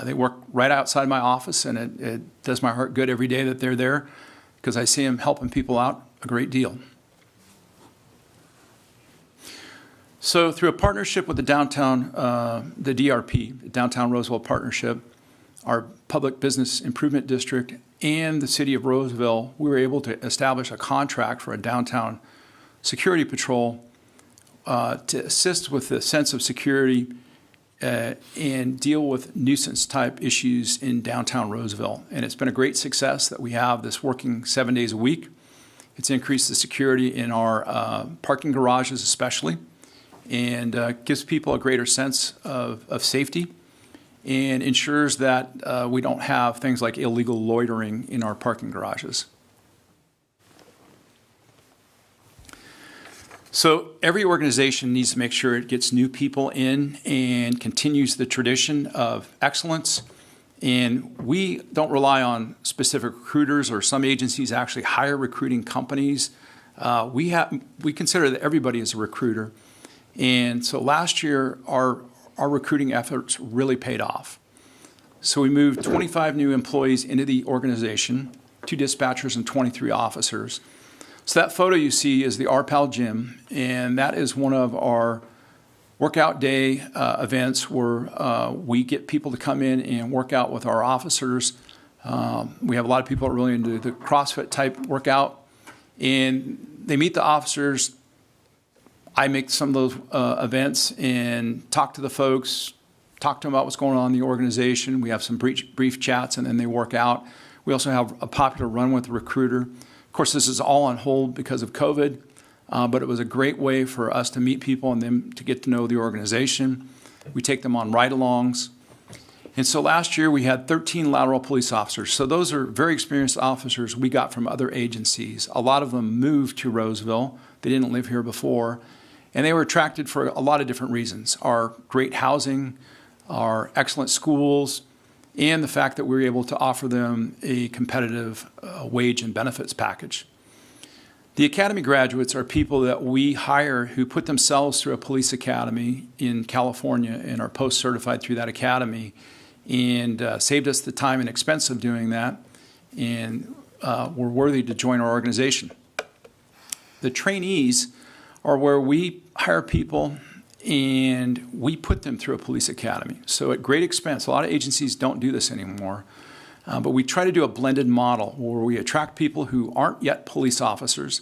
they work right outside my office, and it does my heart good every day that they're there because I see them helping people out a great deal. So through a partnership with the the DRP, the Downtown Roseville Partnership, our Public Business Improvement District, and the City of Roseville, we were able to establish a contract for a downtown security patrol to assist with the sense of security and deal with nuisance-type issues in downtown Roseville. And it's been a great success that we have this working 7 days a week. It's increased the security in our parking garages especially, and gives people a greater sense of safety, and ensures that we don't have things like illegal loitering in our parking garages. So every organization needs to make sure it gets new people in and continues the tradition of excellence. And we don't rely on specific recruiters, or some agencies actually hire recruiting companies. We consider that everybody is a recruiter. And so last year, our recruiting efforts really paid off. So we moved 25 new employees into the organization, 2 dispatchers and 23 officers. So that photo you see is the RPAL gym, and that is one of our workout day events where we get people to come in and work out with our officers. We have a lot of people that are really into the CrossFit type workout, and they meet the officers. I make some of those events and talk to the folks, talk to them about what's going on in the organization. We have some brief chats, and then they work out. We also have a popular run with the recruiter. Of course, this is all on hold because of COVID, but it was a great way for us to meet people and them to get to know the organization. We take them on ride-alongs. And so last year we had 13 lateral police officers. So those are very experienced officers we got from other agencies. A lot of them moved to Roseville. They didn't live here before. And they were attracted for a lot of different reasons. Our great housing, our excellent schools, and the fact that we were able to offer them a competitive wage and benefits package. The academy graduates are people that we hire who put themselves through a police academy in California and are post-certified through that academy, and saved us the time and expense of doing that. and were worthy to join our organization. The trainees are where we hire people and we put them through a police academy. So at great expense, a lot of agencies don't do this anymore, but we try to do a blended model where we attract people who aren't yet police officers.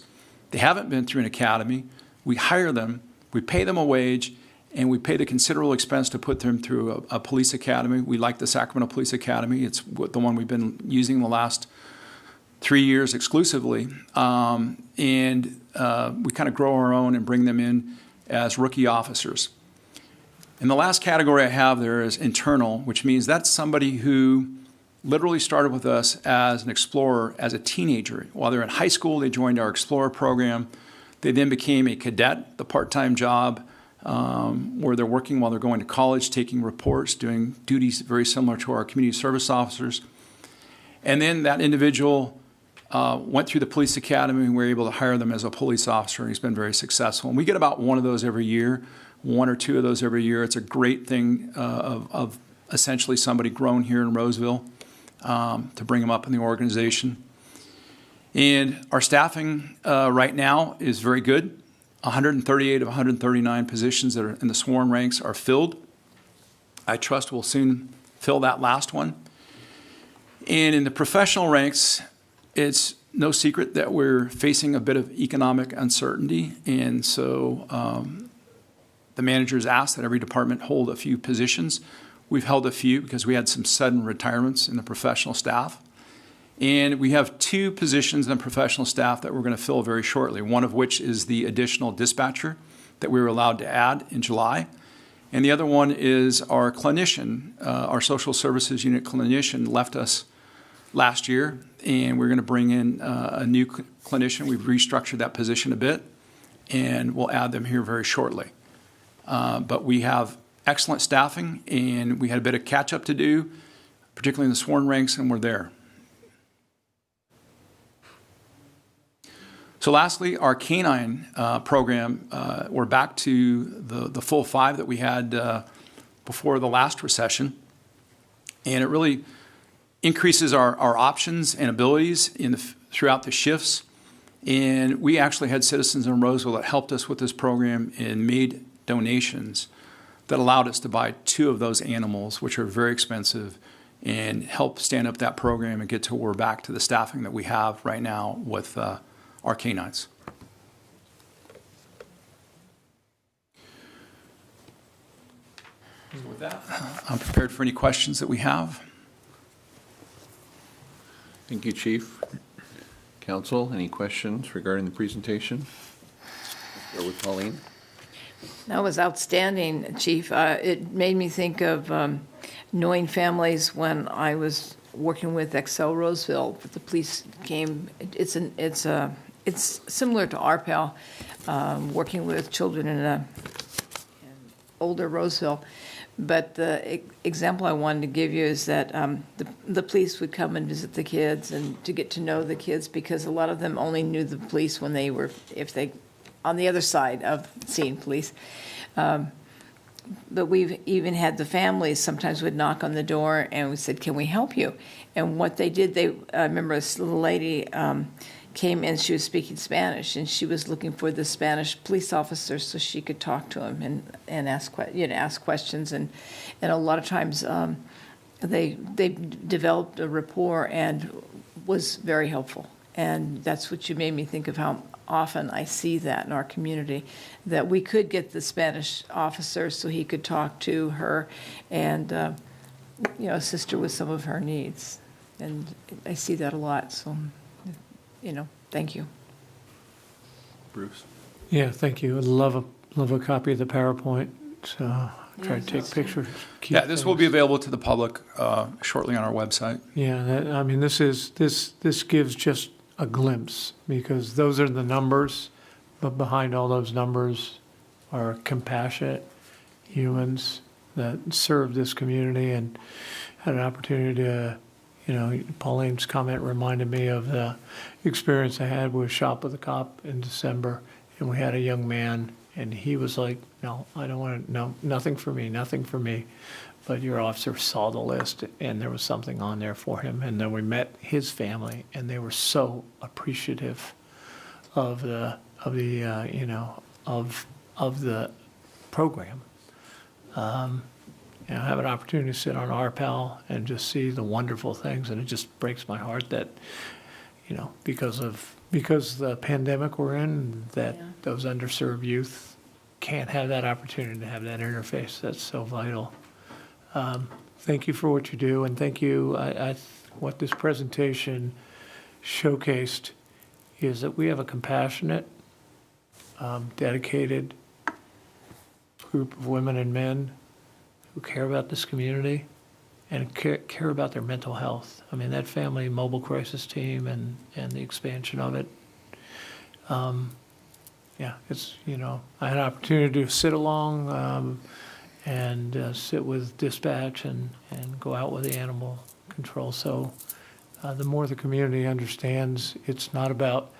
They haven't been through an academy. We hire them, we pay them a wage, and we pay the considerable expense to put them through a police academy. We like the Sacramento Police Academy. It's the one we've been using the last 3 years exclusively. We kind of grow our own and bring them in as rookie officers. And the last category I have there is internal, which means that's somebody who literally started with us as an explorer as a teenager. While they're in high school, they joined our Explorer program. They then became a cadet, the part-time job, where they're working while they're going to college, taking reports, doing duties very similar to our community service officers. And then that individual went through the police academy, and we were able to hire them as a police officer, and he's been very successful. And we get about one of those every year, 1 or 2 of those every year. It's a great thing of essentially somebody grown here in Roseville to bring them up in the organization. And our staffing right now is very good. 138 of 139 positions that are in the sworn ranks are filled. I trust we'll soon fill that last one. And in the professional ranks, it's no secret that we're facing a bit of economic uncertainty. And so the managers asked that every department hold a few positions. We've held a few because we had some sudden retirements in the professional staff. And we have 2 positions in the professional staff that we're going to fill very shortly, one of which is the additional dispatcher that we were allowed to add in July. And the other one is our clinician, our social services unit clinician left us last year, and we're going to bring in a new clinician. We've restructured that position a bit, and we'll add them here very shortly. But we have excellent staffing, and we had a bit of catch-up to do, particularly in the sworn ranks, and we're there. So lastly, our canine program, we're back to the full 5 that we had before the last recession. And it really increases our options and abilities throughout the shifts. And we actually had citizens in Roseville that helped us with this program and made donations that allowed us to buy 2 of those animals, which are very expensive, and help stand up that program and get to where we're back to the staffing that we have right now with our canines. So with that, I'm prepared for any questions that we have. Thank you, Chief. Council, any questions regarding the presentation? Go with Pauline. That was outstanding, Chief. It made me think of knowing families when I was working with Excel Roseville. But the police came. It's similar to RPEL, working with children in older Roseville. But the example I wanted to give you is that the police would come and visit the kids and to get to know the kids, because a lot of them only knew the police when they were, on the other side of seeing police. But we've even had the families sometimes would knock on the door and we said, "Can we help you?" And what they did, I remember this little lady came in, she was speaking Spanish, and she was looking for the Spanish police officer so she could talk to him and ask questions. And a lot of times they developed a rapport and was very helpful. And that's what you made me think of, how often I see that in our community, that we could get the Spanish officer so he could talk to her and assist her with some of her needs. And I see that a lot, so thank you. Bruce? Yeah, thank you. I'd love a copy of the PowerPoint. So try to take pictures. Yeah, this will be available to the public shortly on our website. Yeah, this gives just a glimpse, because those are the numbers, but behind all those numbers are compassionate humans that serve this community, and had an opportunity to, Pauline's comment reminded me of the experience I had with Shop with a Cop in December, and we had a young man And he was like, no, I don't want to, no, nothing for me, nothing for me. But your officer saw the list, and there was something on there for him. And then we met his family, and they were so appreciative of the program. Have an opportunity to sit on RPAL and just see the wonderful things, and it just breaks my heart that, because the pandemic we're in, that Yeah. those underserved youth can't have that opportunity to have that interface. That's so vital. Thank you for what you do, and thank you. What this presentation showcased is that we have a compassionate, dedicated group of women and men who care about this community and care about their mental health. I mean, that family mobile crisis team and the expansion of it. It's, I had an opportunity to sit along and sit with dispatch and go out with the animal control. So the more the community understands, it's not about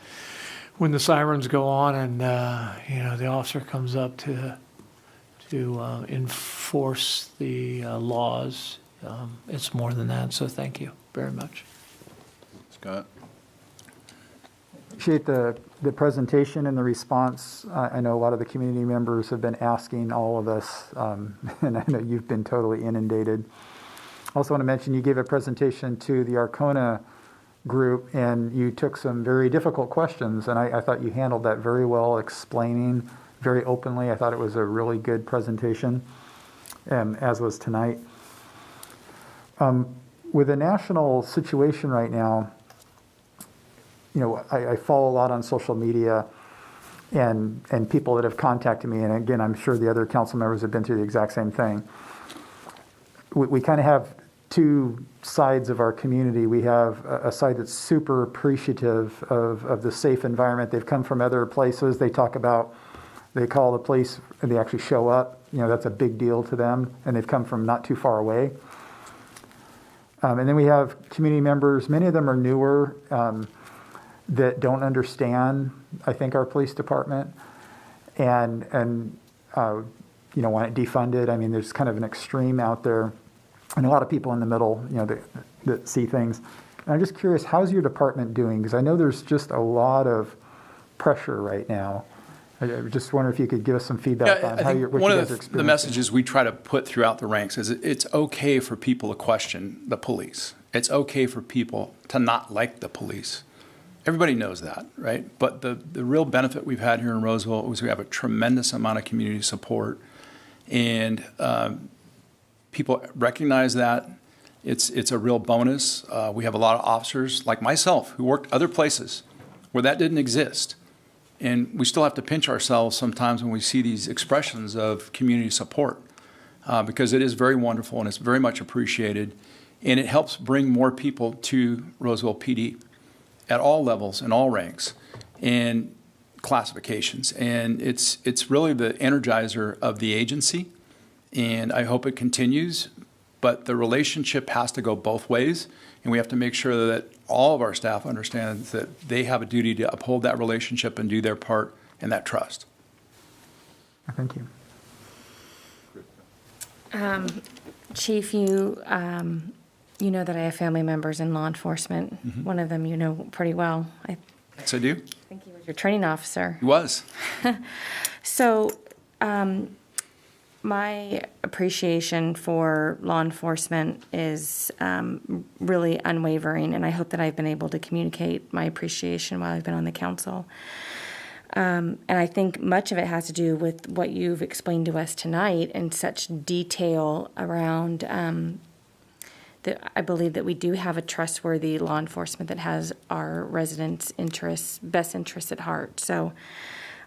when the sirens go on and, the officer comes up to enforce the laws. It's more than that, so thank you very much. Scott? Appreciate the presentation and the response. I know a lot of the community members have been asking all of us, and I know you've been totally inundated. I also want to mention you gave a presentation to the Arcona group, and you took some very difficult questions, and I thought you handled that very well, explaining very openly. I thought it was a really good presentation, as was tonight. With the national situation right now, I follow a lot on social media and people that have contacted me, and again, I'm sure the other council members have been through the exact same thing. We kind of have two sides of our community. We have a side that's super appreciative of the safe environment. They've come from other places. They call the police and they actually show up. That's a big deal to them, and they've come from not too far away. And then we have community members, many of them are newer, that don't understand, I think, our police department and want it defunded. I mean, there's kind of an extreme out there, and a lot of people in the middle, that see things. And I'm just curious, how's your department doing? Because I know there's just a lot of pressure right now. I just wonder if you could give us some feedback on what you guys are experiencing. The messages we try to put throughout the ranks is it's okay for people to question the police. It's okay for people to not like the police. Everybody knows that, right? But the real benefit we've had here in Roseville is we have a tremendous amount of community support, and people recognize that. It's a real bonus. We have a lot of officers like myself who worked other places where that didn't exist. And we still have to pinch ourselves sometimes when we see these expressions of community support, because it is very wonderful and it's very much appreciated. And it helps bring more people to Roseville PD at all levels and all ranks and classifications. And it's really the energizer of the agency, and I hope it continues. But the relationship has to go both ways, and we have to make sure that all of our staff understands that they have a duty to uphold that relationship and do their part in that trust. Thank you. Chief, you know that I have family members in law enforcement. Mm-hmm. One of them you know pretty well. Yes, I do. I think he was your training officer. He was. So, my appreciation for law enforcement is really unwavering, and I hope that I've been able to communicate my appreciation while I've been on the council. And I think much of it has to do with what you've explained to us tonight in such detail around that I believe that we do have a trustworthy law enforcement that has our residents' best interests at heart. So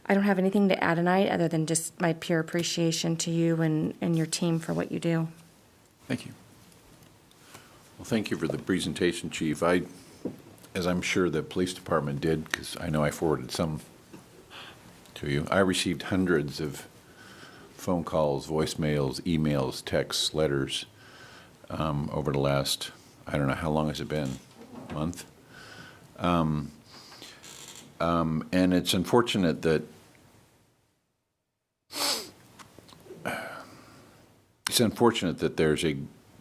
I don't have anything to add tonight other than just my pure appreciation to you and your team for what you do. Thank you. Well, thank you for the presentation, Chief. As I'm sure the police department did, because I know I forwarded some to you, I received hundreds of phone calls, voicemails, emails, texts, letters over the last, I don't know, how long has it been? Month? And it's unfortunate that it's unfortunate that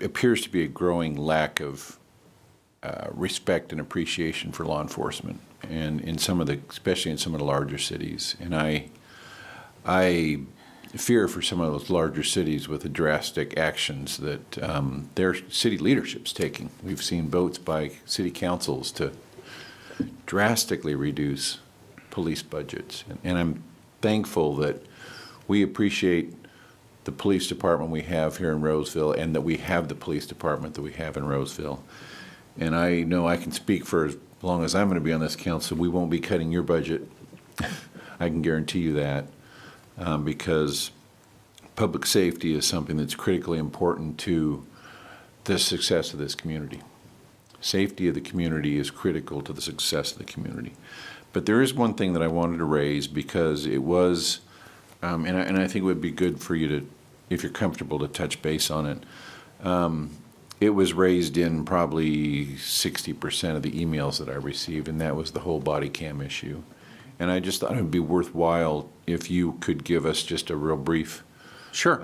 appears to be a growing lack of respect and appreciation for law enforcement, and especially in some of the larger cities. And I fear for some of those larger cities with the drastic actions that their city leadership's taking. We've seen votes by city councils to drastically reduce police budgets. And I'm thankful that we appreciate the police department we have here in Roseville, and that we have the police department that we have in Roseville. And I know I can speak for as long as I'm going to be on this council, we won't be cutting your budget. I can guarantee you that, because public safety is something that's critically important to the success of this community. Safety of the community is critical to the success of the community. But there is one thing that I wanted to raise, because it was, and I think it would be good for you to, if you're comfortable, to touch base on it. It was raised in probably 60% of the emails that I received, and that was the whole body cam issue. And I just thought it would be worthwhile if you could give us just a real brief, Sure.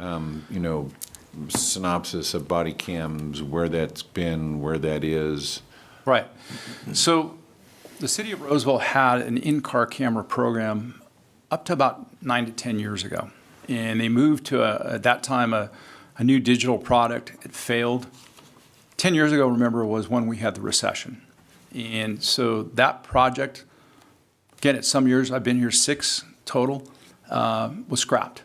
synopsis of body cams, where that's been, where that is. Right. So the city of Roseville had an in-car camera program up to about 9 to 10 years ago. And they moved to, at that time, a new digital product. It failed. 10 years ago, remember, was when we had the recession. And so that project, again, at some years, I've been here 6 total, was scrapped.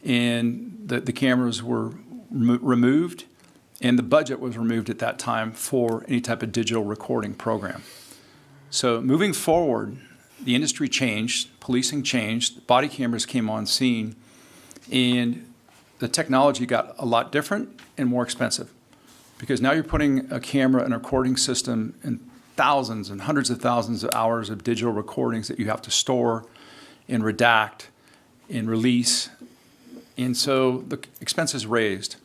And the cameras were removed, and the budget was removed at that time for any type of digital recording program. So moving forward, the industry changed, policing changed, body cameras came on scene, and the technology got a lot different and more expensive. Because now you're putting a camera and a recording system in thousands and hundreds of thousands of hours of digital recordings that you have to store and redact and release. And so the expenses raised.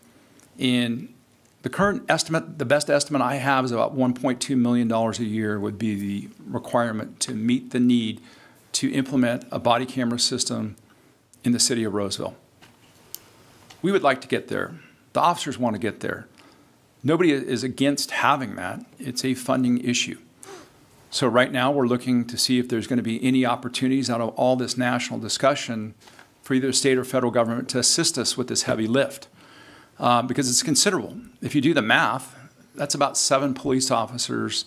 And the current estimate, the best estimate I have is about $1.2 million a year would be the requirement to meet the need to implement a body camera system in the city of Roseville. We would like to get there. The officers want to get there. Nobody is against having that. It's a funding issue. So right now we're looking to see if there's going to be any opportunities out of all this national discussion for either state or federal government to assist us with this heavy lift, because it's considerable. If you do the math, that's about 7 police officers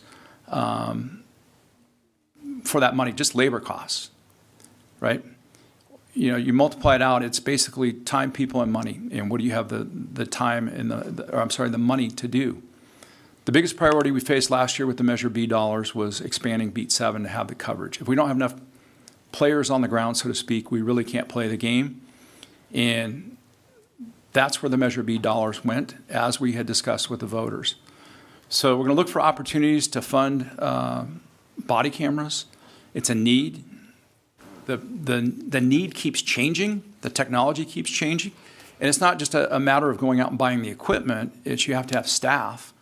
for that money, just labor costs, right? You multiply it out, it's basically time, people, and money. And what do you have the time and the money to do? The biggest priority we faced last year with the Measure B dollars was expanding Beat 7 to have the coverage. If we don't have enough players on the ground, so to speak, we really can't play the game. And that's where the Measure B dollars went, as we had discussed with the voters. So we're going to look for opportunities to fund body cameras. It's a need. The need keeps changing. The technology keeps changing. And it's not just a matter of going out and buying the equipment. It's you have to have staff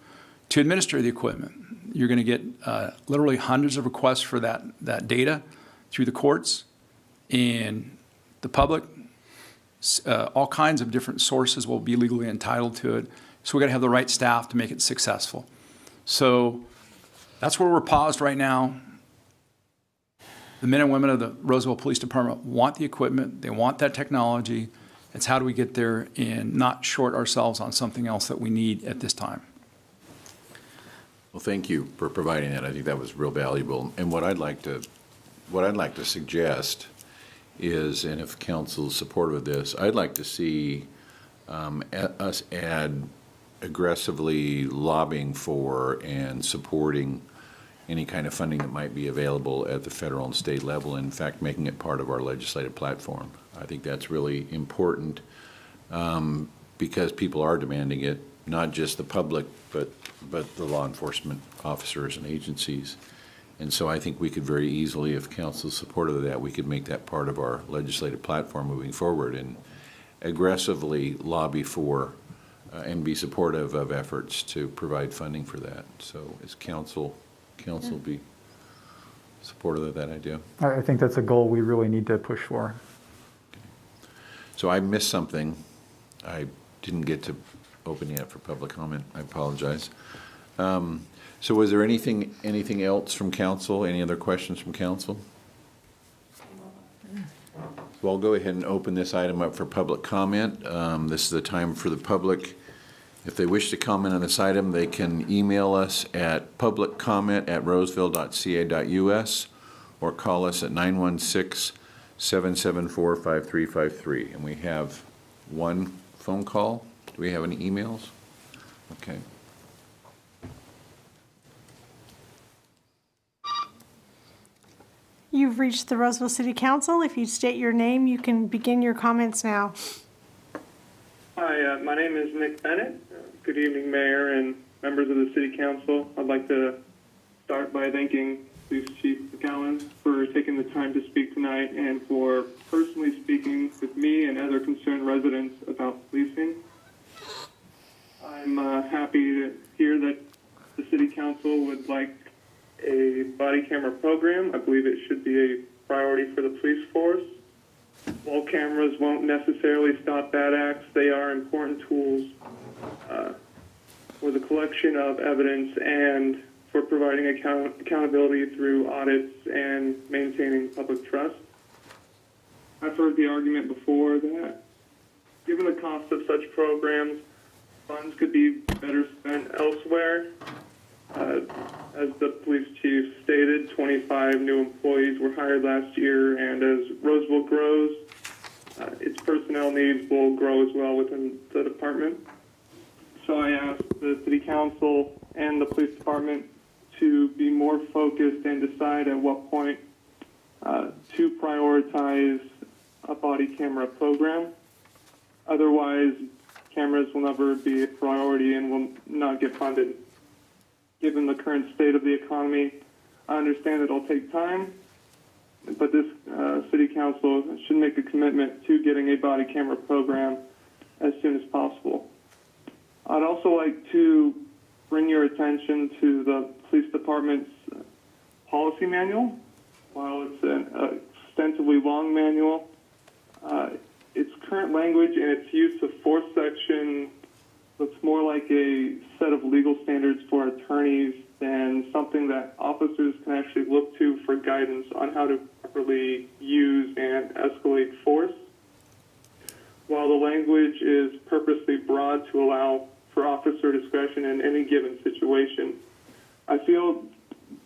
to administer the equipment. You're going to get literally hundreds of requests for that data through the courts and the public. All kinds of different sources will be legally entitled to it. So we've got to have the right staff to make it successful. So that's where we're paused right now. The men and women of the Roseville Police Department want the equipment. They want that technology. It's how do we get there and not short ourselves on something else that we need at this time. Well, thank you for providing that. I think that was real valuable. And what I'd like to suggest is, and if council's supportive of this, I'd like to see us add aggressively lobbying for and supporting any kind of funding that might be available at the federal and state level. In fact, making it part of our legislative platform. I think that's really important because people are demanding it, not just the public, but the law enforcement officers and agencies. And so I think we could very easily, if council's supportive of that, we could make that part of our legislative platform moving forward and aggressively lobby for and be supportive of efforts to provide funding for that. So is council be supportive of that idea? I think that's a goal we really need to push for. So I missed something. didn't get to open yet for public comment. I apologize. So was there anything else from council? Any other questions from council? So I'll go ahead and open this item up for public comment. This is the time for the public. If they wish to comment on this item, they can email us at publiccomment@roseville.ca.us or call us at 916-774-5353. And we have one phone call. Do we have any emails? Okay. You've reached the Roseville City Council. If you state your name, you can begin your comments now. Hi, my name is Nick Bennett. Good evening, Mayor and members of the City Council. I'd like to start by thanking Police Chief McGowan for taking the time to speak tonight and for personally speaking with me and other concerned residents about policing. I'm happy to hear that the City Council would like a body camera program. I believe it should be a priority for the police force. While cameras won't necessarily stop bad acts, they are important tools for the collection of evidence and for providing accountability through audits and maintaining public trust. I've heard the argument before that given the cost of such programs, funds could be better spent elsewhere. As the police chief stated, 25 new employees were hired last year, and as Roseville grows, its personnel needs will grow as well within the department. So I asked the City Council and the Police Department to be more focused and decide at what point to prioritize a body camera program. Otherwise, cameras will never be a priority and will not get funded. Given the current state of the economy, I understand it'll take time, but this City Council should make a commitment to getting a body camera program as soon as possible. I'd also like to bring your attention to the Police Department's policy manual. While it's an extensively long manual, its current language and its use of force section looks more like a set of legal standards for attorneys than something that officers can actually look to for guidance on how to properly use and escalate force. While the language is purposely broad to allow for officer discretion in any given situation, I feel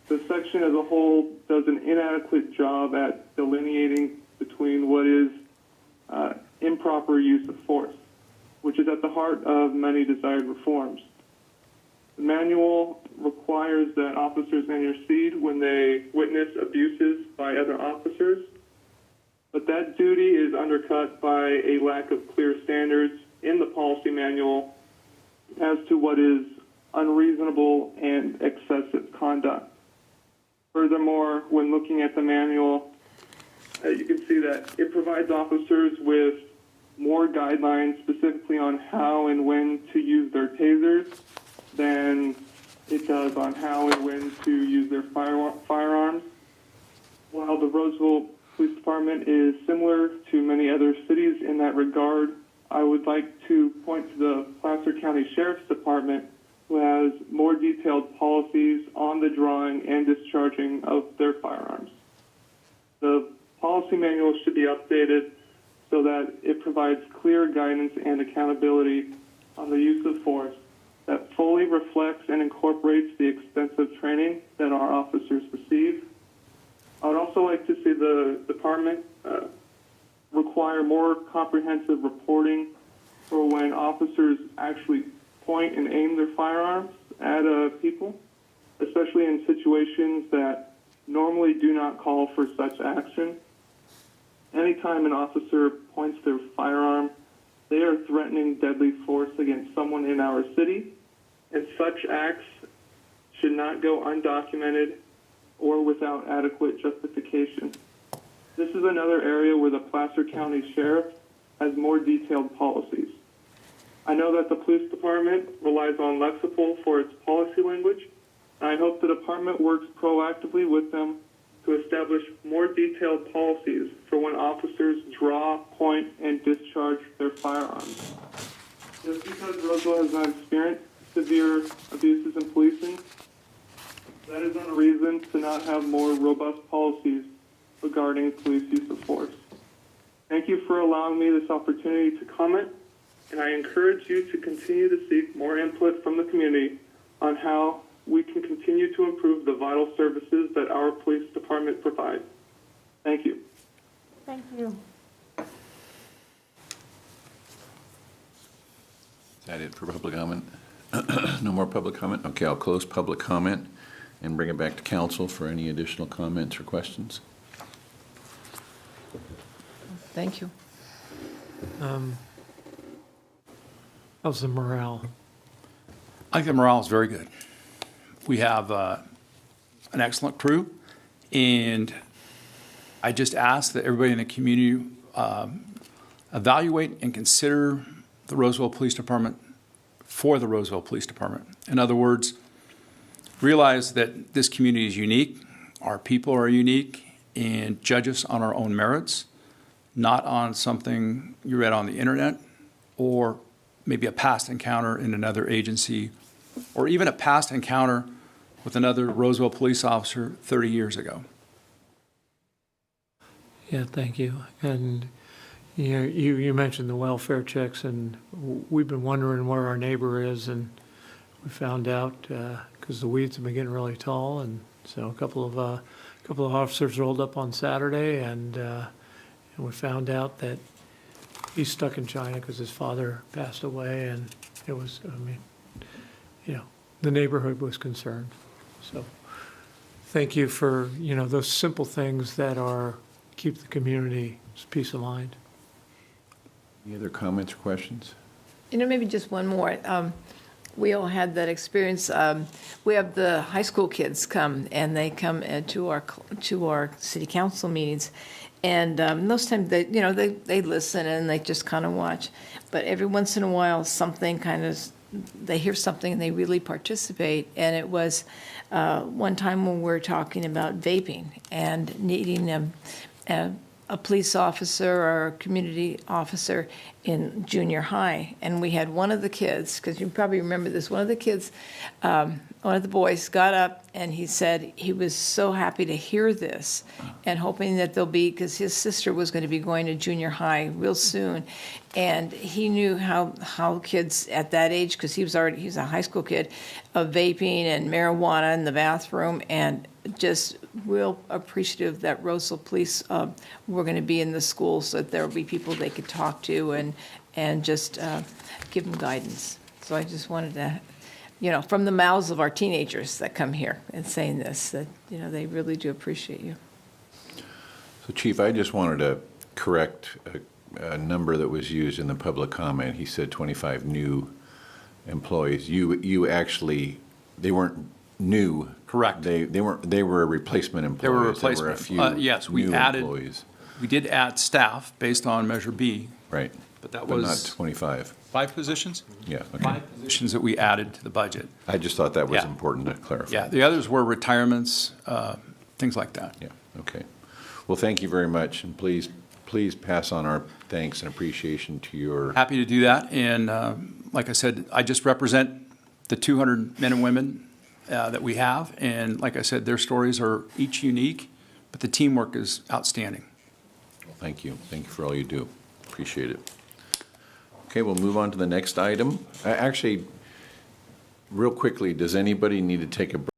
the section as a whole does an inadequate job at delineating between what is improper use of force, which is at the heart of many desired reforms. The manual requires that officers intercede when they witness abuses by other officers, but that duty is undercut by a lack of clear standards in the policy manual as to what is unreasonable and excessive conduct. Furthermore, when looking at the manual, you can see that it provides officers with more guidelines specifically on how and when to use their tasers than it does on how and when to use their firearms. While the Roseville Police Department is similar to many other cities in that regard, I would like to point to the Placer County Sheriff's Department, who has more detailed policies on the drawing and discharging of their firearms. The policy manual should be updated so that it provides clear guidance and accountability on the use of force that fully reflects and incorporates the extensive training that our officers receive. I would also like to see the department require more comprehensive reporting for when officers actually point and aim their firearms at people, especially in situations that normally do not call for such action. Anytime an officer points their firearm, they are threatening deadly force against someone in our city, and such acts should not go undocumented or without adequate justification. This is another area where the Placer County Sheriff has more detailed policies. I know that the police department relies on Lexipol for its policy language, and I hope the department works proactively with them to establish more detailed policies for when officers draw, point, and discharge their firearms. Just because Roseville has not experienced severe abuses in policing, that is not a reason to not have more robust policies regarding police use of force. Thank you for allowing me this opportunity to comment, and I encourage you to continue to seek more input from the community on how we can continue to improve the vital services that our police department provides. Thank you. Thank you. Is that it for public comment? No more public comment? Okay, I'll close public comment and bring it back to council for any additional comments or questions. Thank you. How's the morale? I think the morale is very good. We have an excellent crew, and I just ask that everybody in the community evaluate and consider the Roseville Police Department for the Roseville Police Department. In other words, realize that this community is unique, our people are unique, and judge us on our own merits, not on something you read on the internet or maybe a past encounter in another agency or even a past encounter with another Roseville police officer 30 years ago. Yeah, thank you. And you mentioned the welfare checks, and we've been wondering where our neighbor is, and we found out because the weeds have been getting really tall, and so a couple of officers rolled up on Saturday, and we found out that he's stuck in China because his father passed away, and it was, I mean, the neighborhood was concerned. So thank you for, those simple things that keep the community's peace of mind. Any other comments or questions? Maybe just one more. We all had that experience. We have the high school kids come, and they come to our city council meetings, and most times they listen and they just kind of watch. But every once in a while, they hear something and they really participate. And it was one time when we were talking about vaping and needing a police officer or a community officer in junior high. And we had one of the kids, because you probably remember this, one of the boys got up and he said he was so happy to hear this and hoping that because his sister was going to be going to junior high real soon. And he knew how kids at that age, because he was a high school kid, of vaping and marijuana in the bathroom, and just real appreciative that Roseville Police were going to be in the school so that there would be people they could talk to and just give them guidance. So I just wanted to, from the mouths of our teenagers that come here and saying this, that, they really do appreciate you. So Chief, I just wanted to correct a number that was used in the public comment. He said 25 new employees. You actually, they weren't new. Correct. They were replacement employees. They were replacement. There were a few Yes, new employees. We did add staff based on Measure B. Right. But that But not was 25. 5 positions? Yeah, okay. 5 positions that we added to the budget. I just thought that was Yeah. important to clarify. Yeah, the others were retirements, things like that. Yeah, okay. Well, thank you very much, and please pass on our thanks and appreciation to your... Happy to do that, and like I said, I just represent the 200 men and women that we have, and like I said, their stories are each unique, but the teamwork is outstanding. Thank you. Thank you for all you do. Appreciate it. Okay, we'll move on to the next item. Actually, real quickly, does anybody need to take a break?